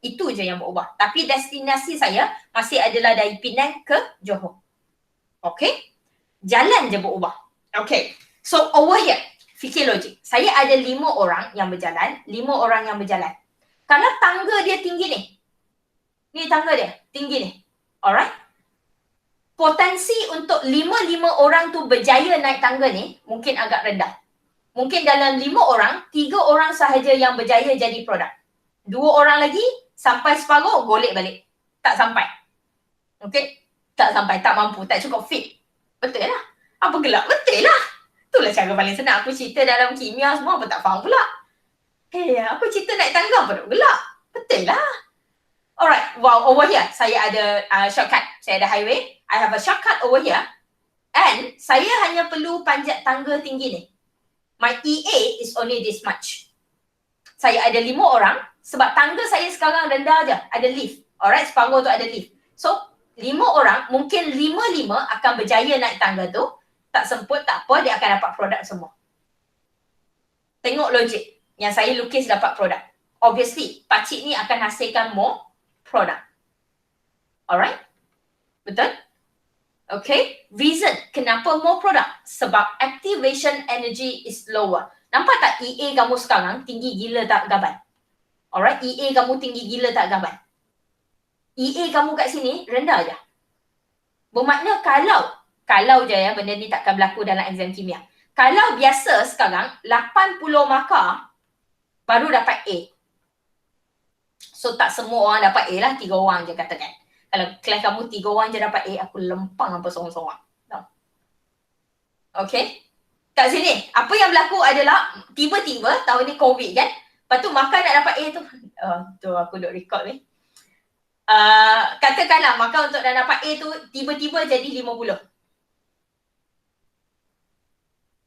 Itu je yang berubah. Tapi destinasi saya masih adalah dari Penang ke Johor. Okay? Jalan je berubah. Okay. So over here, fikir logik. Saya ada 5 orang yang berjalan, 5 orang yang berjalan. Kalau tangga dia tinggi ni, ni tangga dia, tinggi ni. Alright? Potensi untuk 5 orang tu berjaya naik tangga ni mungkin agak rendah. Mungkin dalam 5 orang, 3 orang sahaja yang berjaya jadi produk. 2 orang lagi sampai separuh, golek balik. Tak sampai. Okay? Tak sampai, tak mampu, tak cukup fit. Betul lah. Apa gelap? Betul lah. Itulah cara paling senang. Aku cerita dalam kimia semua apa tak faham pula. Hey, aku cerita naik tangga apa tak gelap? Betul lah. Alright, wow, over here saya ada shortcut. Saya ada highway. I have a shortcut over here. And saya hanya perlu panjat tangga tinggi ni. My EA is only this much. Saya ada 5 orang. Sebab tangga saya sekarang rendah je. Ada lift. Alright, separuh tu ada lift. So, 5 orang, mungkin 5-5 akan berjaya naik tangga tu. Tak semput, tak apa, dia akan dapat produk semua. Tengok logik. Yang saya lukis dapat produk. Obviously, pakcik ni akan hasilkan more produk. Alright? Betul? Okay. Reason kenapa more produk? Sebab activation energy is lower. Nampak tak EA kamu sekarang tinggi gila tak gaban? Alright? EA kamu tinggi gila tak gaban? EA kamu kat sini rendah je. Bermakna kalau je ya, benda ni takkan berlaku dalam exam kimia. Kalau biasa sekarang 80 markah baru dapat A. So tak semua orang dapat A lah, 3 orang je katakan. Kalau kelas kamu 3 orang je dapat A, aku lempang apa seorang-seorang. Okay. Kat sini, apa yang berlaku adalah tiba-tiba tahun ni COVID kan. Lepas tu makan nak dapat A tu. Tu aku duk record ni. Katakanlah makan untuk nak dapat A tu tiba-tiba jadi 50.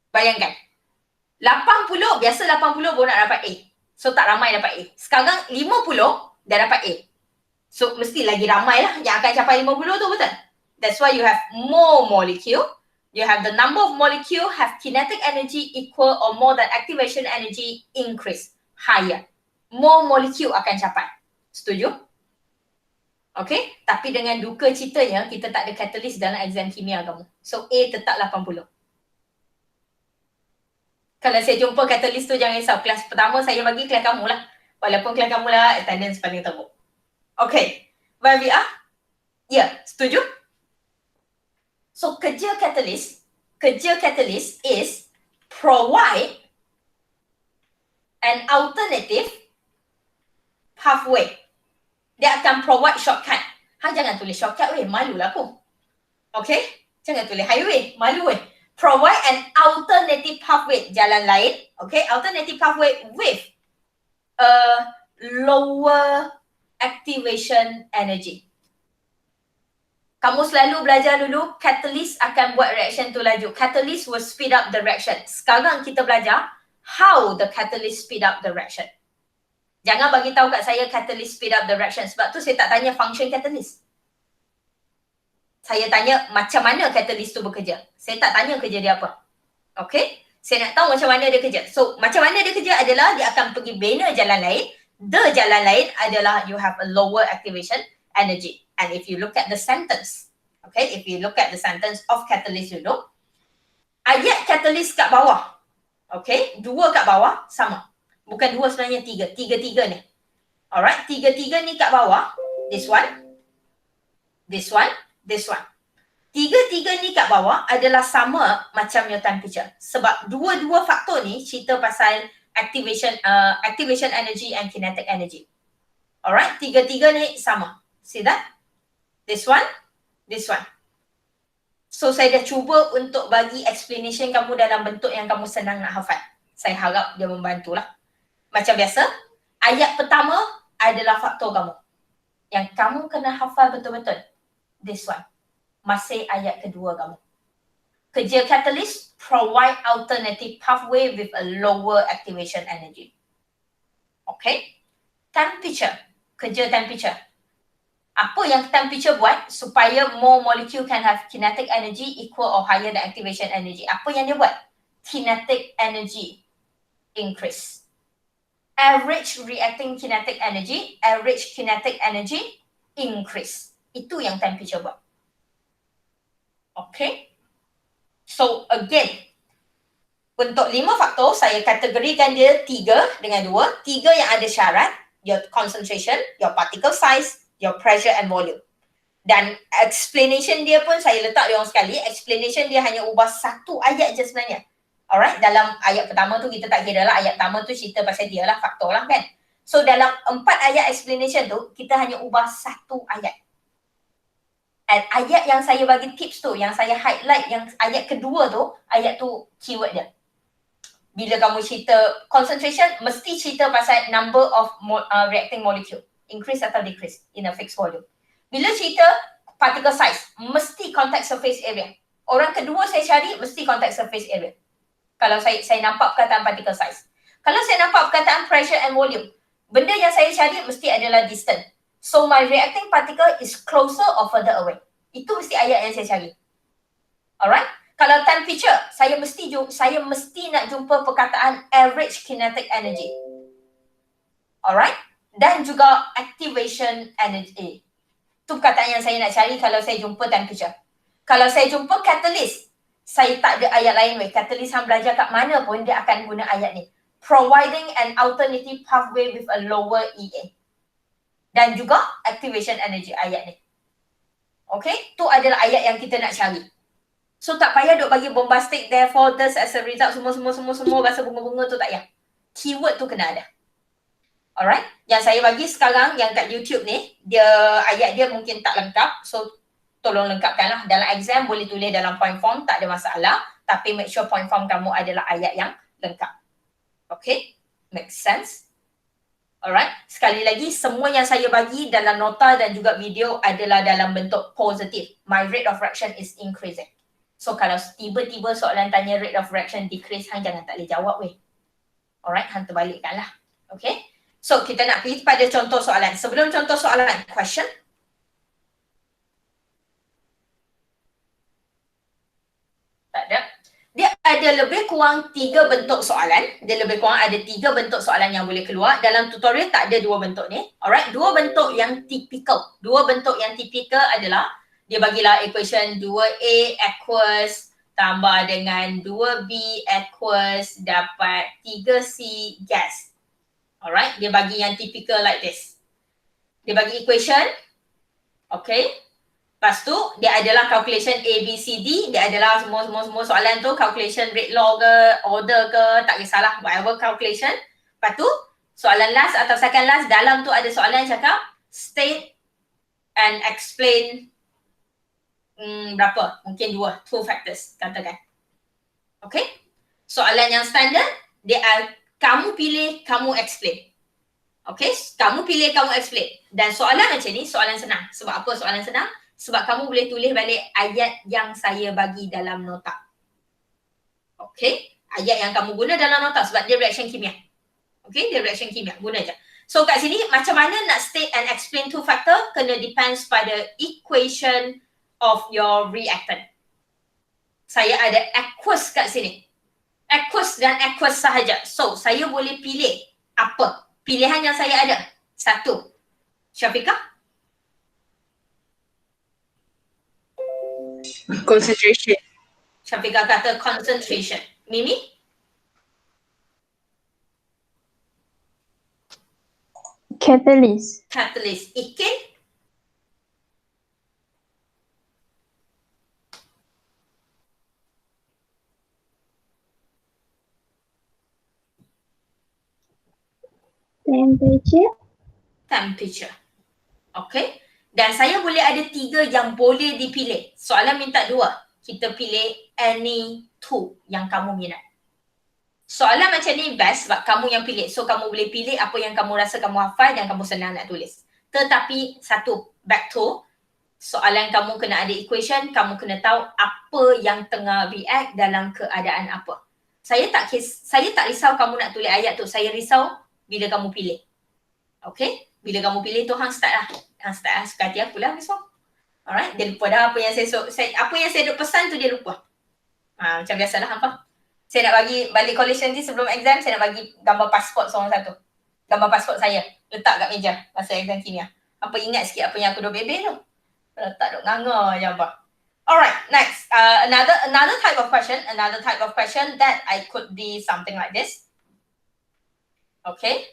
Bayangkan. 80, biasa 80 baru nak dapat A. So tak ramai dapat A. Sekarang 50 dah dapat A. So mesti lagi ramai lah yang akan capai 50 tu, betul? That's why you have more molecule. You have the number of molecule have kinetic energy equal or more than activation energy increase. Higher. More molecule akan capai. Setuju? Okay? Tapi dengan duka citanya, kita tak ada catalyst dalam exam kimia kamu. So A tetap 80. Kalau saya jumpa catalyst tu, jangan risau. Kelas pertama saya bagi kelas kamu lah. Walaupun kelas kamu lah attendance paling teruk. Okay. Where we are? Ya, setuju? So kerja catalyst is provide an alternative pathway. Dia akan provide shortcut. Jangan tulis shortcut weh, malulah aku. Okay? Jangan tulis highway, malu weh. Provide an alternative pathway, jalan lain. Okay, alternative pathway with a lower activation energy. Kamu selalu belajar dulu, catalyst akan buat reaction tu laju. Catalyst will speed up the reaction. Sekarang kita belajar how the catalyst speed up the reaction. Jangan bagi tahu kat saya catalyst speed up the reaction. Sebab tu saya tak tanya function catalyst. Saya tanya macam mana catalyst tu bekerja. Saya tak tanya kerja dia apa. Okay? Saya nak tahu macam mana dia kerja. So, macam mana dia kerja adalah dia akan pergi bina jalan lain. The jalan lain adalah you have a lower activation energy. And if you look at the sentence, okay, if you look at the sentence of catalyst dulu, ayat catalyst kat bawah, okay, 2 kat bawah sama. Bukan 2 sebenarnya 3. 3 ni. Alright, 3 ni kat bawah. This one, this one, this one. 3 ni kat bawah adalah sama macam your temperature. Sebab dua-dua faktor ni cerita pasal activation energy and kinetic energy. Alright, 3 ni sama. See that? This one, this one. So saya dah cuba untuk bagi explanation kamu dalam bentuk yang kamu senang nak hafal. Saya harap dia membantulah. Macam biasa, ayat pertama adalah faktor kamu. Yang kamu kena hafal betul-betul. This one. Masih ayat kedua kamu. Kerja catalyst provide alternative pathway with a lower activation energy. Okay? Temperature. Kerja temperature. Apa yang temperature buat supaya more molecule can have kinetic energy equal or higher than activation energy? Apa yang dia buat? Kinetic energy increase. Average reacting kinetic energy, average kinetic energy increase. Itu yang temperature buat. Okay? So again, untuk 5 faktor, saya kategorikan dia 3 dengan 2. 3 yang ada syarat, your concentration, your particle size, your pressure and volume. Dan explanation dia pun saya letak dia orang sekali. Explanation dia hanya ubah 1 ayat je sebenarnya. Alright, dalam ayat pertama tu kita tak kira lah. Ayat pertama tu cerita pasal dia lah, faktor lah kan. So dalam 4 ayat explanation tu, kita hanya ubah 1 ayat. And ayat yang saya bagi tips tu, yang saya highlight, yang ayat kedua tu, ayat tu keyword dia. Bila kamu cerita concentration, mesti cerita pasal number of reacting molecule. Increase atau decrease in a fixed volume. Bila cerita particle size, mesti contact surface area. Orang kedua saya cari, mesti contact surface area. Kalau saya nampak perkataan particle size. Kalau saya nampak perkataan pressure and volume, benda yang saya cari mesti adalah distance. So my reacting particle is closer or further away. Itu mesti ayat yang saya cari. Alright? Kalau temperature, saya mesti nak jumpa perkataan average kinetic energy. Alright? Dan juga activation energy. Itu perkataan yang saya nak cari kalau saya jumpa temperature. Kalau saya jumpa catalyst, saya tak ada ayat lain weh. Catalyst hang belajar kat mana pun dia akan guna ayat ni. Providing an alternative pathway with a lower EA. Dan juga activation energy ayat ni. Okay, tu adalah ayat yang kita nak cari. So tak payah duk bagi bombastic therefore this as a result semua bahasa bunga-bunga tu tak payah. Keyword tu kena ada. Alright, yang saya bagi sekarang yang kat YouTube ni, dia ayat dia mungkin tak lengkap. So tolong lengkapkanlah. Dalam exam boleh tulis dalam point form, tak ada masalah. Tapi make sure point form kamu adalah ayat yang lengkap. Okay, make sense? Alright, sekali lagi semua yang saya bagi dalam nota dan juga video adalah dalam bentuk positif. My rate of reaction is increasing. So kalau tiba-tiba soalan tanya rate of reaction decrease, hang jangan tak boleh jawab weh. Alright, hang terbalikkanlah. Okay, so kita nak pergi pada contoh soalan. Sebelum contoh soalan, question? Tak ada. Dia ada lebih kurang 3 bentuk soalan. Dia lebih kurang ada 3 bentuk soalan yang boleh keluar. Dalam tutorial tak ada 2 bentuk ni. Alright, 2 bentuk yang typical. 2 bentuk yang typical adalah dia bagilah equation 2A aqueous tambah dengan 2B aqueous dapat 3C gas. Alright, dia bagi yang typical like this. Dia bagi equation. Okay. Lepas tu, dia adalah calculation A, B, C, D. Dia adalah semua soalan tu, calculation rate law ke, order ke, tak kisahlah, whatever calculation. Lepas tu, soalan last atau second last, dalam tu ada soalan yang cakap, state and explain berapa? Mungkin 2 factors, katakan. Okay? Soalan yang standard, dia kamu pilih, kamu explain. Okay? Kamu pilih, kamu explain. Dan soalan macam ni, soalan senang. Sebab apa soalan senang? Sebab kamu boleh tulis balik ayat yang saya bagi dalam nota. Okay? Ayat yang kamu guna dalam nota sebab dia reaction kimia. Okay? Dia reaction kimia. Guna je. So kat sini macam mana nak state and explain two factor kena depends pada equation of your reactant. Saya ada aqueous kat sini. Aqueous dan aqueous sahaja. So saya boleh pilih apa? Pilihan yang saya ada. Satu. Syafiqah? Concentration. Syafiqah kata concentration. Mimi? Catalyst. Catalyst. Ikin? Temperature. Temperature. Okay. Dan saya boleh ada 3 yang boleh dipilih. Soalan minta 2. Kita pilih any 2 yang kamu minat. Soalan macam ni best sebab kamu yang pilih. So kamu boleh pilih apa yang kamu rasa kamu hafal dan kamu senang nak tulis. Tetapi satu, back to soalan kamu kena ada equation, kamu kena tahu apa yang tengah react dalam keadaan apa. Saya tak risau kamu nak tulis ayat tu. Saya risau bila kamu pilih. Okay? Bila kamu pilih tu hang start lah. Hang start lah. Suka hati aku lah besok. Alright? Dia lupa dah apa yang apa yang saya duk pesan tu dia lupa. Macam biasalah apa. Saya nak bagi balik college nanti sebelum exam, saya nak bagi gambar pasport seorang satu. Gambar pasport saya. Letak kat meja masa exam kimia. Apa ingat sikit apa yang aku duk bebel tu. Letak duk nganga je apa. Alright, next. Another type of question that I could be something like this. Okay.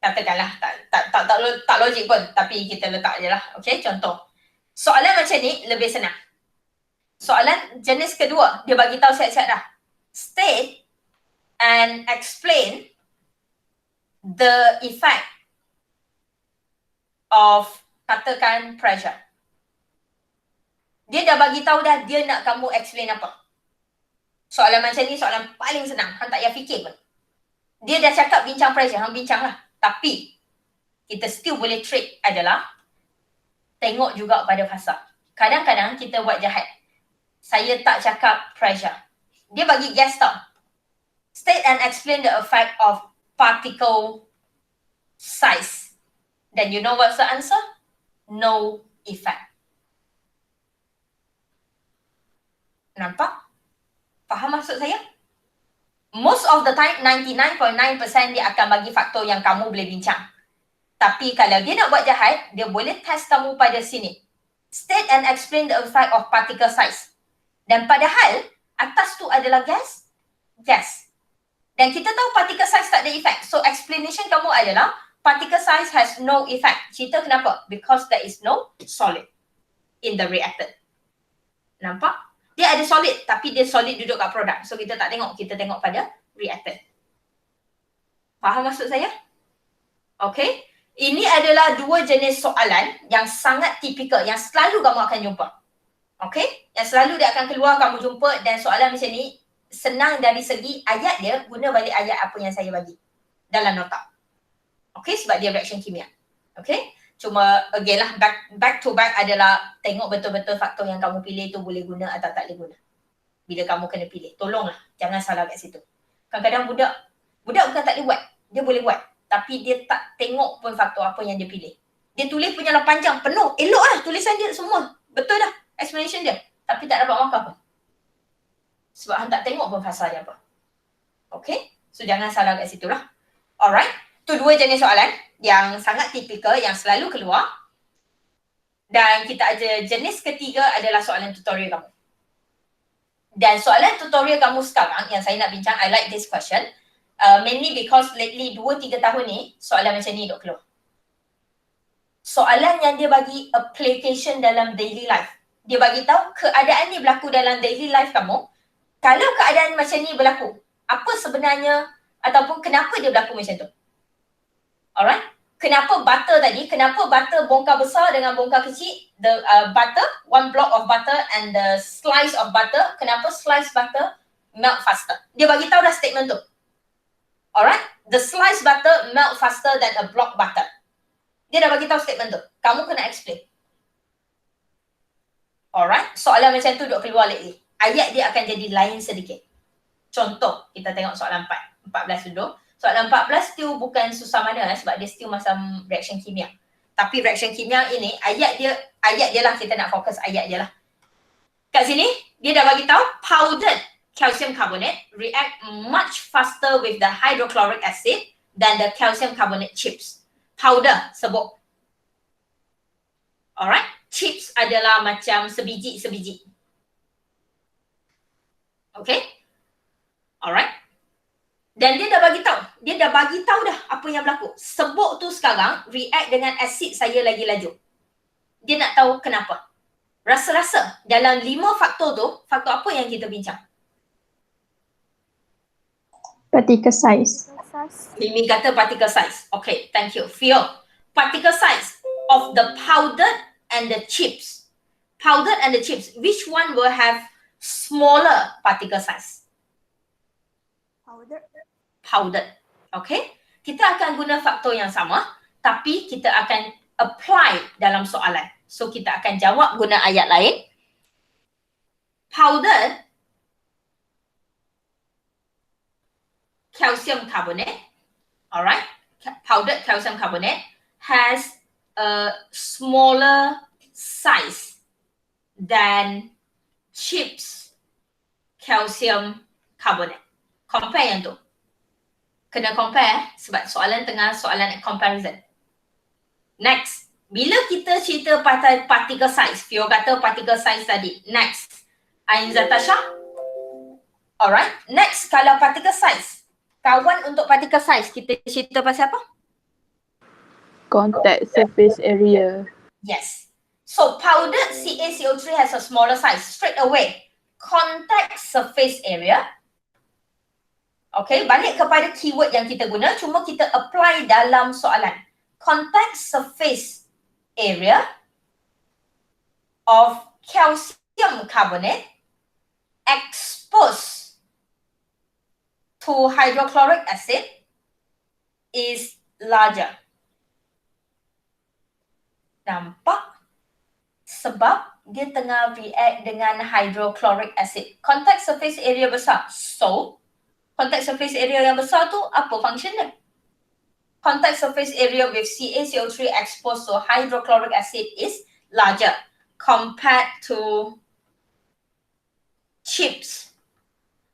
Katakanlah tak logik pun tapi kita letak je lah. Okay, contoh. Soalan macam ni lebih senang. Soalan jenis kedua, dia bagi tahu siap-siap dah. State and explain the effect of katakan pressure. Dia dah bagi tahu dah dia nak kamu explain apa. Soalan macam ni soalan paling senang, hang tak payah fikir pun. Dia dah cakap bincang pressure, hang bincang lah. Tapi kita still boleh trick adalah tengok juga pada fasa. Kadang-kadang kita buat jahat. Saya tak cakap pressure. Dia bagi guess tau. State and explain the effect of particle size. Then you know what's the answer? No effect. Nampak? Faham maksud saya? Most of the time, 99.9% dia akan bagi faktor yang kamu boleh bincang. Tapi kalau dia nak buat jahat, dia boleh test kamu pada sini. State and explain the effect of particle size. Dan padahal, atas tu adalah gas. Dan kita tahu particle size tak ada effect. So explanation kamu adalah particle size has no effect. Cerita kenapa? Because there is no solid in the reactant. Nampak? Dia ada solid tapi dia solid duduk kat produk. So kita tak tengok, kita tengok pada reactant. Faham maksud saya? Okay. Ini adalah 2 jenis soalan yang sangat tipikal, yang selalu kamu akan jumpa. Okay? Yang selalu dia akan keluar kamu jumpa dan soalan macam ni senang dari segi ayat dia, guna balik ayat apa yang saya bagi dalam nota. Okay? Sebab dia reaction kimia. Okay? Cuma again lah, back to back adalah tengok betul-betul faktor yang kamu pilih tu boleh guna atau tak boleh guna. Bila kamu kena pilih. Tolonglah, jangan salah kat situ. Kadang-kadang budak bukan tak boleh buat. Dia boleh buat. Tapi dia tak tengok pun faktor apa yang dia pilih. Dia tulis punya lah panjang, penuh. Elok lah tulisan dia semua. Betul dah explanation dia. Tapi tak dapat markah pun. Sebab hang tak tengok pun fasa dia apa. Okay? So jangan salah kat situ lah. Alright. Tu 2 jenis soalan yang sangat tipikal, yang selalu keluar. Dan kita ada jenis ketiga adalah soalan tutorial kamu. Dan soalan tutorial kamu sekarang yang saya nak bincang, I like this question. Mainly because lately 2-3 tahun ni soalan macam ni duk keluar. Soalan yang dia bagi application dalam daily life. Dia bagi tahu keadaan ni berlaku dalam daily life kamu. Kalau keadaan macam ni berlaku, apa sebenarnya ataupun kenapa dia berlaku macam tu? Alright? Kenapa butter tadi? Kenapa butter bongkar besar dengan bongkar kecil? The butter, one block of butter and the slice of butter. Kenapa slice butter melt faster? Dia bagi tahu dah statement tu. Alright? The sliced butter melt faster than a block butter. Dia dah bagi tahu statement tu. Kamu kena explain. Alright? Soalan macam tu duk keluar lately. Ayat dia akan jadi lain sedikit. Contoh, kita tengok soalan 14 dulu. Soalan 14 still bukan susah mana sebab dia still macam reaction kimia. Tapi reaction kimia ini ayat dia lah, kita nak fokus ayat dia lah. Kat sini dia dah bagi tahu powdered calcium carbonate react much faster with the hydrochloric acid than the calcium carbonate chips. Powder sebut. Alright, chips adalah macam sebiji-sebiji. Okay? Alright. Dan dia dah bagi tahu dah apa yang berlaku. Sebut tu sekarang react dengan asid saya lagi laju. Dia nak tahu kenapa. Rasa-rasa dalam 5 faktor tu, faktor apa yang kita bincang? Particle size. Mimi kata particle size. Okay, thank you. Fio, particle size of the powdered and the chips. Powdered and the chips, which one will have smaller particle size? Powdered. Okay? Kita akan guna faktor yang sama, tapi kita akan apply dalam soalan. So, kita akan jawab guna ayat lain. Powdered calcium carbonate, alright? Powdered calcium carbonate has a smaller size than chips calcium carbonate. Compare yang tu. Kena compare sebab soalan tengah soalan comparison. Next, bila kita cerita particle size, Fio kata particle size tadi. Next, Ain Zatasha. Alright, next kalau particle size. Kawan untuk particle size, kita cerita pasal apa? Contact surface area. Yes. So powdered CaCO3 has a smaller size. Straight away, contact surface area. Okay, balik kepada keyword yang kita guna, cuma kita apply dalam soalan. Contact surface area of calcium carbonate exposed to hydrochloric acid is larger. Nampak? Sebab dia tengah react dengan hydrochloric acid. Contact surface area besar. So, contact surface area yang besar tu apa function dia? Contact surface area with CaCO3 exposed to hydrochloric acid is larger compared to chips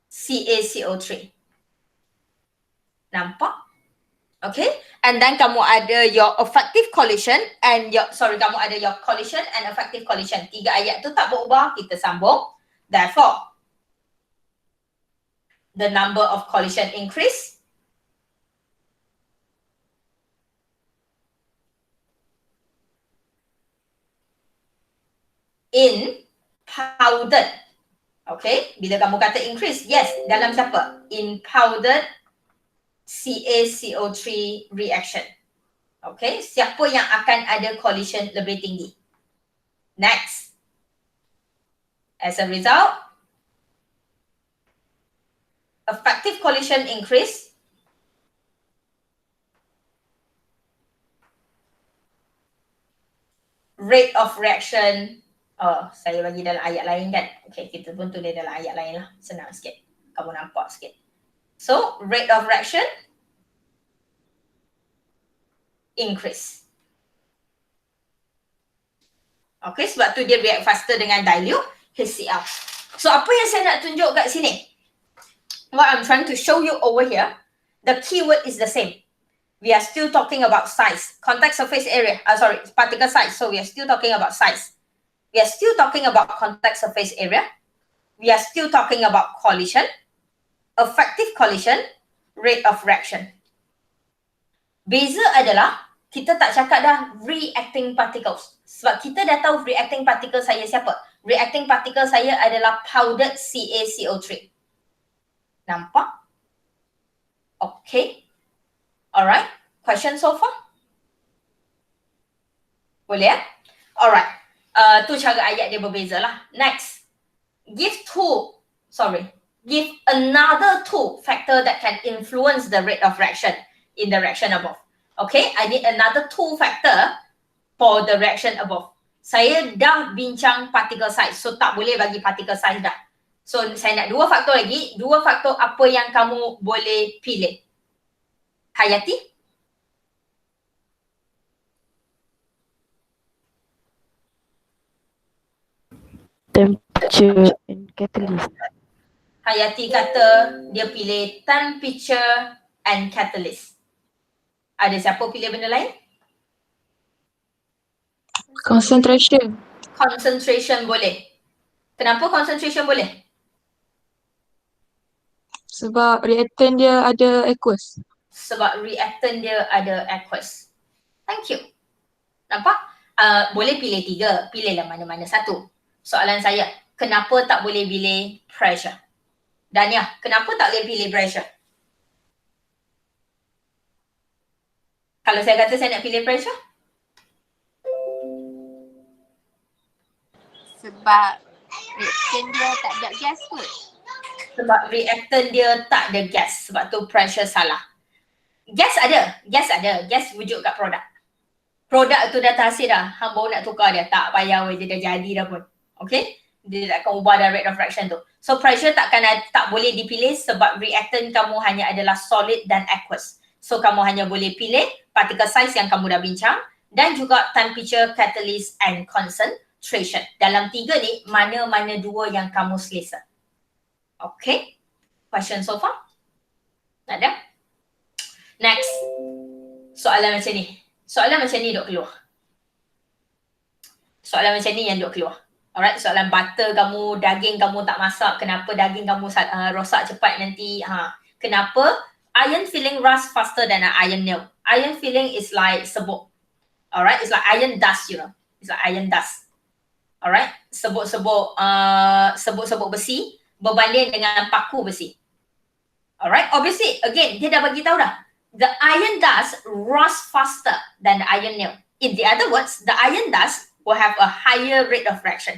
CaCO3. Nampak? Okay, and then kamu ada your effective collision and kamu ada your collision and effective collision. 3 ayat tu tak berubah, kita sambung. Therefore, the number of collision increase. In powdered. Okay, bila kamu kata increase, yes, dalam siapa? In powdered CaCO3 reaction. Okay, siapa yang akan ada collision lebih tinggi? Next. As a result, effective collision increase. Rate of reaction. Oh, saya bagi dalam ayat lain kan? Okay, kita pun tulis dalam ayat lain lah. Senang sikit. Kamu nampak sikit. So, rate of reaction increase. Okay, sebab tu dia react faster dengan dilute HCl. So, apa yang saya nak tunjuk kat sini? What I'm trying to show you over here, the keyword is the same. We are still talking about size. Contact surface area, particle size. So, we are still talking about size. We are still talking about contact surface area. We are still talking about collision. Effective collision, rate of reaction. Beza adalah kita tak cakap dah reacting particles. Sebab kita dah tahu reacting particle saya siapa. Reacting particle saya adalah powdered CaCO3. Nampak? Okay. Alright. Question so far? Boleh ya? Alright. Tu cara ayat dia berbeza lah. Next. Give another two factor that can influence the rate of reaction in the reaction above. Okay, I need another two factor for the reaction above. Saya dah bincang particle size, so tak boleh bagi particle size dah. So saya nak 2 faktor lagi. 2 faktor apa yang kamu boleh pilih. Hayati? Temperature and catalyst. Hayati kata dia pilih temperature and catalyst. Ada siapa pilih benda lain? Concentration. Concentration boleh. Kenapa concentration boleh? Sebab reactant dia ada aqueous. Sebab reactant dia ada aqueous. Thank you. Nampak? Boleh pilih 3. Pilihlah mana-mana satu. Soalan saya, kenapa tak boleh pilih pressure? Dania, kenapa tak boleh pilih pressure? Kalau saya kata saya nak pilih pressure? Sebab reaction dia tak ada gas kot. Sebab reactant dia tak ada gas. Sebab tu pressure salah. Gas ada. Gas wujud kat produk. Produk tu dah terhasil dah. Hang baru nak tukar dia. Tak payah dia dah jadi dah pun. Okay? Dia tak akan ubah dah rate of reaction tu. So pressure tak boleh dipilih sebab reactant kamu hanya adalah solid dan aqueous. So kamu hanya boleh pilih particle size yang kamu dah bincang dan juga temperature, catalyst and concentration. Dalam 3 ni, mana-mana 2 yang kamu selesa. Okay? Question so far? Ada? Next. Soalan macam ni. Soalan macam ni duk keluar. Soalan macam ni yang duk keluar. Alright, soalan butter kamu, daging kamu tak masak, kenapa daging kamu rosak cepat nanti? Kenapa iron filling rust faster than an iron nail? Iron filling is like sebuk. Alright, it's like iron dust, you know. It's like iron dust. Alright, sebuk-sebuk besi berbanding dengan paku besi. Alright, obviously again dia dah bagi tahu dah. The iron dust rust faster than the iron nail. In the other words, the iron dust will have a higher rate of reaction.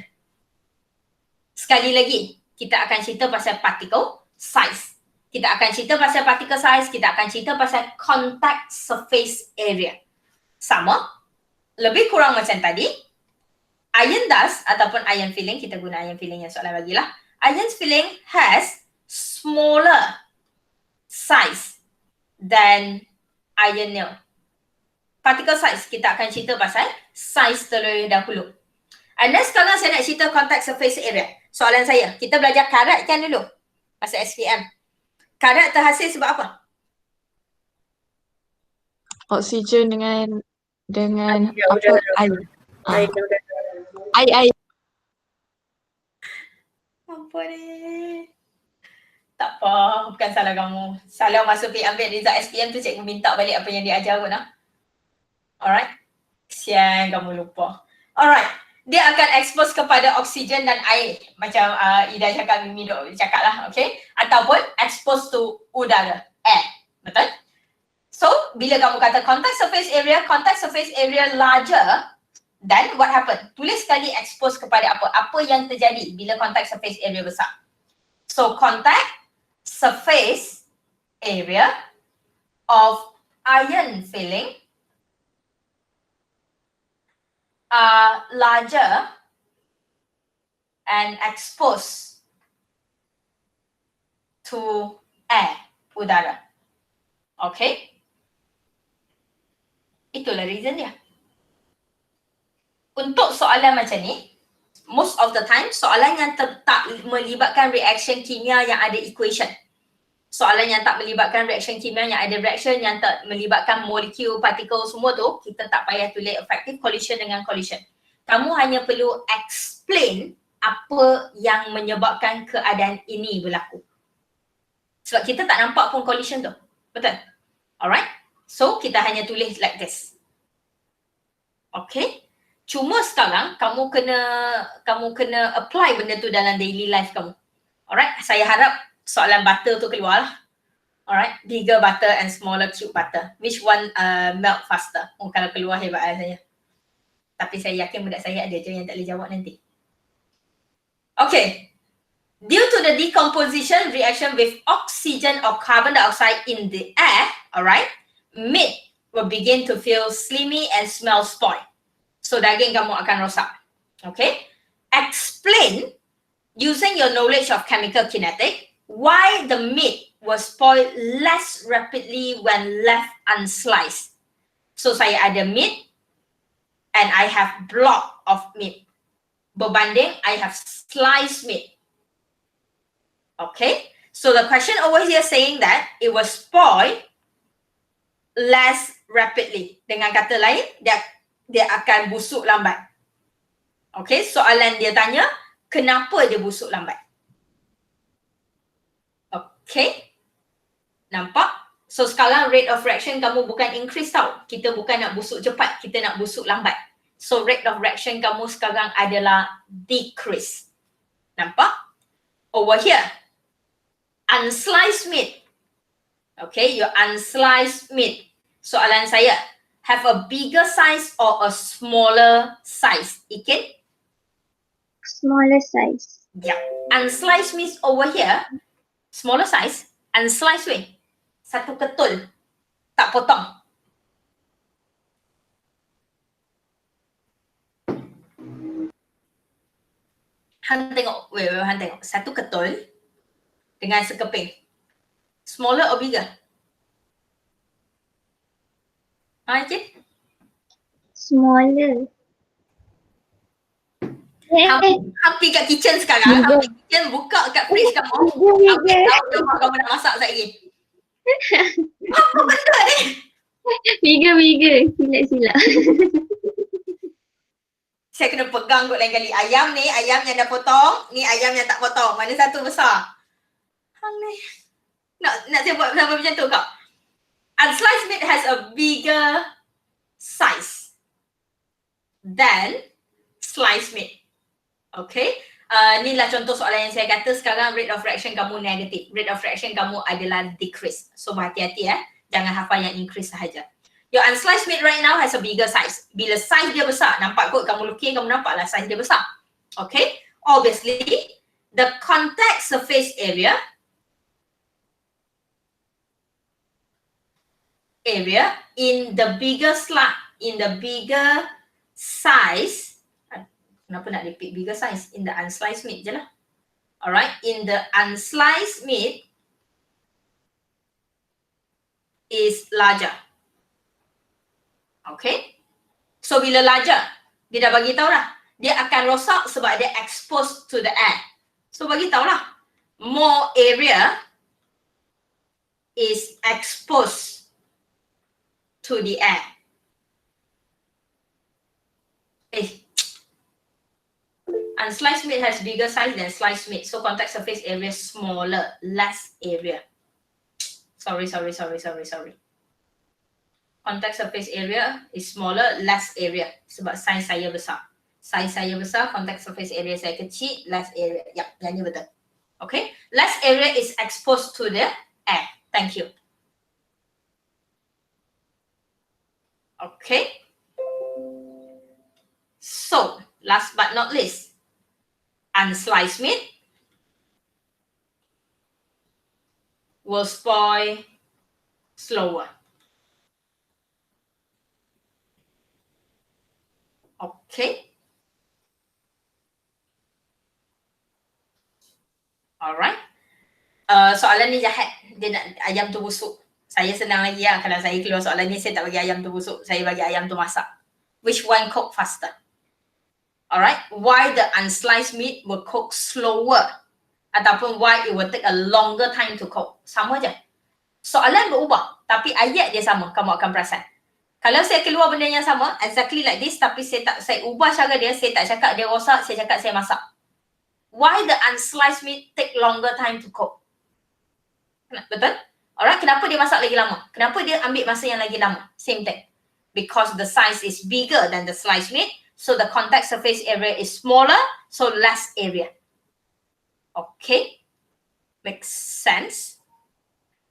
Sekali lagi, kita akan cerita pasal particle size. Kita akan cerita pasal particle size, kita akan cerita pasal contact surface area. Sama, lebih kurang macam tadi. Iron dust ataupun iron filling, kita guna iron filling yang soalan bagilah. Iron filling has smaller size than iron nail. Particle size, kita akan cerita pasal size terlebih dahulu. And then sekarang saya nak cerita contact surface area. Soalan saya, kita belajar karat kan dulu? Masa SPM. Karat terhasil sebab apa? Oksigen dengan Udara. air. Air. Apa ni? Tak apa, bukan salah kamu. Salah masuk ambil result SPM tu cikgu minta balik apa yang dia ajar pun lah. Alright. Kesian kamu lupa. Alright. Dia akan expose kepada oksigen dan air. Macam Ida cakap, Mimi cakap lah. Okay. Ataupun expose to udara. Air. Betul? So, bila kamu kata contact surface area larger, then what happen? Tulis sekali expose kepada apa? Apa yang terjadi bila contact surface area besar? So, contact surface area of iron filling are larger and exposed to air, udara. Okay? Itulah reason dia. Untuk soalan macam ni, most of the time soalan yang tak melibatkan reaction kimia yang ada equation. Soalan yang tak melibatkan reaction kimia yang ada reaction, yang tak melibatkan molekul, partikel semua tu, kita tak payah tulis effective collision dengan collision. Kamu hanya perlu explain apa yang menyebabkan keadaan ini berlaku. Sebab kita tak nampak pun collision tu. Betul? Alright? So, kita hanya tulis like this. Okay? Cuma sekarang kamu kena apply benda tu dalam daily life kamu. Alright? Saya harap soalan butter tu keluar lah. Alright? Bigger butter and smaller cube butter. Which one melt faster? Oh, kalau keluar hebat lah saya. Tapi saya yakin budak saya ada je yang tak boleh jawab nanti. Okay. Due to the decomposition reaction with oxygen or carbon dioxide in the air, alright, meat will begin to feel slimy and smell spoiled. So daging kamu akan rosak. Okay? Explain using your knowledge of chemical kinetic why the meat will spoil less rapidly when left unsliced. So saya ada meat and I have block of meat. Berbanding I have sliced meat. Okay, so the question over here saying that it will spoil less rapidly. Dengan kata lain, dia akan busuk lambat. Okay, soalan dia tanya, kenapa dia busuk lambat? Okay, nampak? So sekarang rate of reaction kamu bukan increase tau. Kita bukan nak busuk cepat, kita nak busuk lambat. So rate of reaction kamu sekarang adalah decrease. Nampak? Over here, unsliced meat. Okay, your unsliced meat. Soalan saya, have a bigger size or a smaller size? Ikin? Smaller size. Yeah. Unsliced meat over here, smaller size, unsliced meat. Satu ketul, tak potong. Han tengok, Han tengok. Satu ketul dengan sekeping. Smaller or bigger? Cik? Smaller. Hampir kat kitchen sekarang. Hampir kitchen buka kat fridge kamu. Hampir tahu dia mak kamu nak masak sekejap lagi. Apa benda ni? Bigger. Silap. Saya kena pegang kot lain kali. Ayam ni, ayam yang dah potong. Ni ayam yang tak potong. Mana satu besar? Hang ni. Nak saya buat sampai macam tu kak? Unsliced meat has a bigger size than sliced meat. Okay. Inilah contoh soalan yang saya kata sekarang rate of reaction kamu negatif. Rate of reaction kamu adalah decrease. So berhati-hati Jangan hafal yang increase sahaja. Your unsliced meat right now has a bigger size. Bila size dia besar, nampak kot kamu lukis, kamu nampaklah size dia besar. Okay. Obviously, the contact surface area in the bigger size, kenapa nak repeat bigger size? In the unsliced meat je lah. Alright, in the unsliced meat is larger. Okay, so bila larger, dia dah bagi tahu dah, dia akan rosak sebab dia exposed to the air. So bagi tahu lah, more area is exposed to the air. Unsliced meat has bigger size than sliced meat, so contact surface area smaller, less area. Sorry. Contact surface area is smaller, less area. Sebab size saya besar. Size saya besar, contact surface area saya kecil, less area. Yang ni betul. Okay, less area is exposed to the air. Thank you. Okay. So, last but not least, unsliced meat will spoil slower. Okay. Alright. Soalan ni jahat. Dia nak ayam tu busuk. Saya senang lagi lah. Kalau saya keluar soalan ni, saya tak bagi ayam tu busuk. Saya bagi ayam tu masak. Which one cook faster? Alright. Why the unsliced meat will cook slower? Ataupun why it will take a longer time to cook? Sama je. Soalan berubah. Tapi ayat dia sama. Kamu akan perasan. Kalau saya keluar benda yang sama, exactly like this, tapi saya ubah cara dia, saya tak cakap dia rosak, saya cakap saya masak. Why the unsliced meat take longer time to cook? Betul? Alright, kenapa dia masak lagi lama? Kenapa dia ambil masa yang lagi lama? Same thing. Because the size is bigger than the sliced meat, so the contact surface area is smaller, so less area. Okay? Makes sense?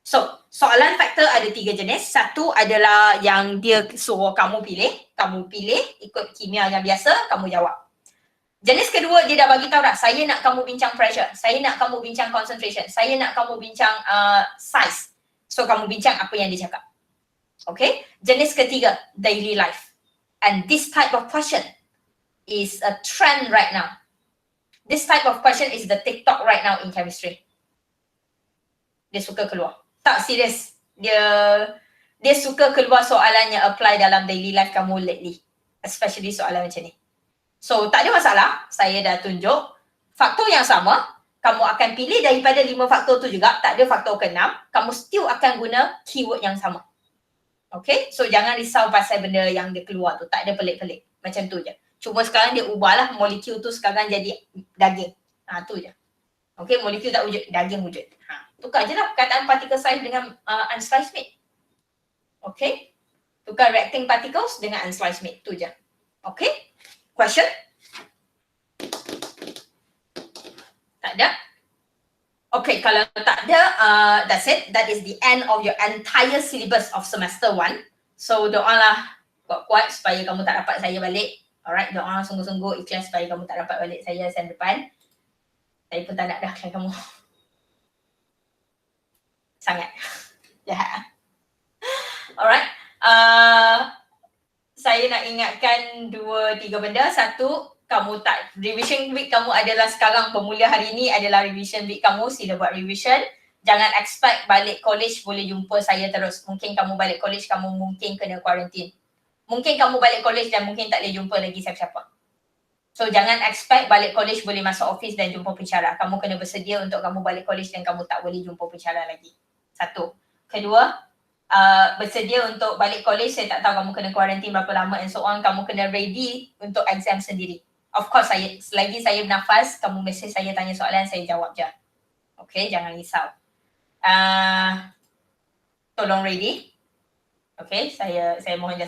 So, soalan faktor ada 3 jenis. Satu adalah yang dia suruh kamu pilih. Kamu pilih ikut kimia yang biasa, kamu jawab. Jenis kedua, dia dah bagi tahu dah, saya nak kamu bincang pressure, saya nak kamu bincang concentration, saya nak kamu bincang size. So, kamu bincang apa yang dia cakap. Okay? Jenis ketiga, daily life. And this type of question is a trend right now. This type of question is the TikTok right now in chemistry. Dia suka keluar. Tak serius. Dia suka keluar soalan yang apply dalam daily life kamu lately. Especially soalan macam ni. So tak ada masalah. Saya dah tunjuk faktor yang sama. Kamu akan pilih daripada 5 faktor tu juga. Tak ada faktor ke-6. Kamu still akan guna keyword yang sama. Okay? So jangan risau pasal benda yang dia keluar tu. Tak ada pelik-pelik. Macam tu je. Cuma sekarang dia ubahlah molekul tu sekarang jadi daging. Tu je. Okay? Molekul tak wujud. Daging wujud. Tukar je lah perkataan particle size dengan unsliced meat. Okay? Tukar reacting particles dengan unsliced meat. Tu je. Okay? Question? Tak ada? Okay, kalau tak ada, that's it. That is the end of your entire syllabus of semester 1. So doalah kuat-kuat supaya kamu tak dapat saya balik. Alright, doa sungguh-sungguh ikhlas supaya kamu tak dapat balik saya sem depan. Saya pun tak nak dah kamu. Sangat. Jahat. Alright. Saya nak ingatkan 2-3 benda. Satu, kamu tak, revision week kamu adalah sekarang, bermula hari ni adalah revision week kamu. Sila buat revision. Jangan expect balik college boleh jumpa saya terus. Mungkin kamu balik college, kamu mungkin kena quarantine. Mungkin kamu balik college dan mungkin tak boleh jumpa lagi siapa-siapa. So jangan expect balik college boleh masuk office dan jumpa pensyarah. Kamu kena bersedia untuk kamu balik college dan kamu tak boleh jumpa pensyarah lagi. Satu. Kedua, bersedia untuk balik college, saya tak tahu kamu kena quarantine berapa lama and so on. Kamu kena ready untuk exam sendiri. Of course, selagi saya bernafas, kamu message saya tanya soalan, saya jawab je. Okay, jangan risau. Tolong ready. Okay, saya mohon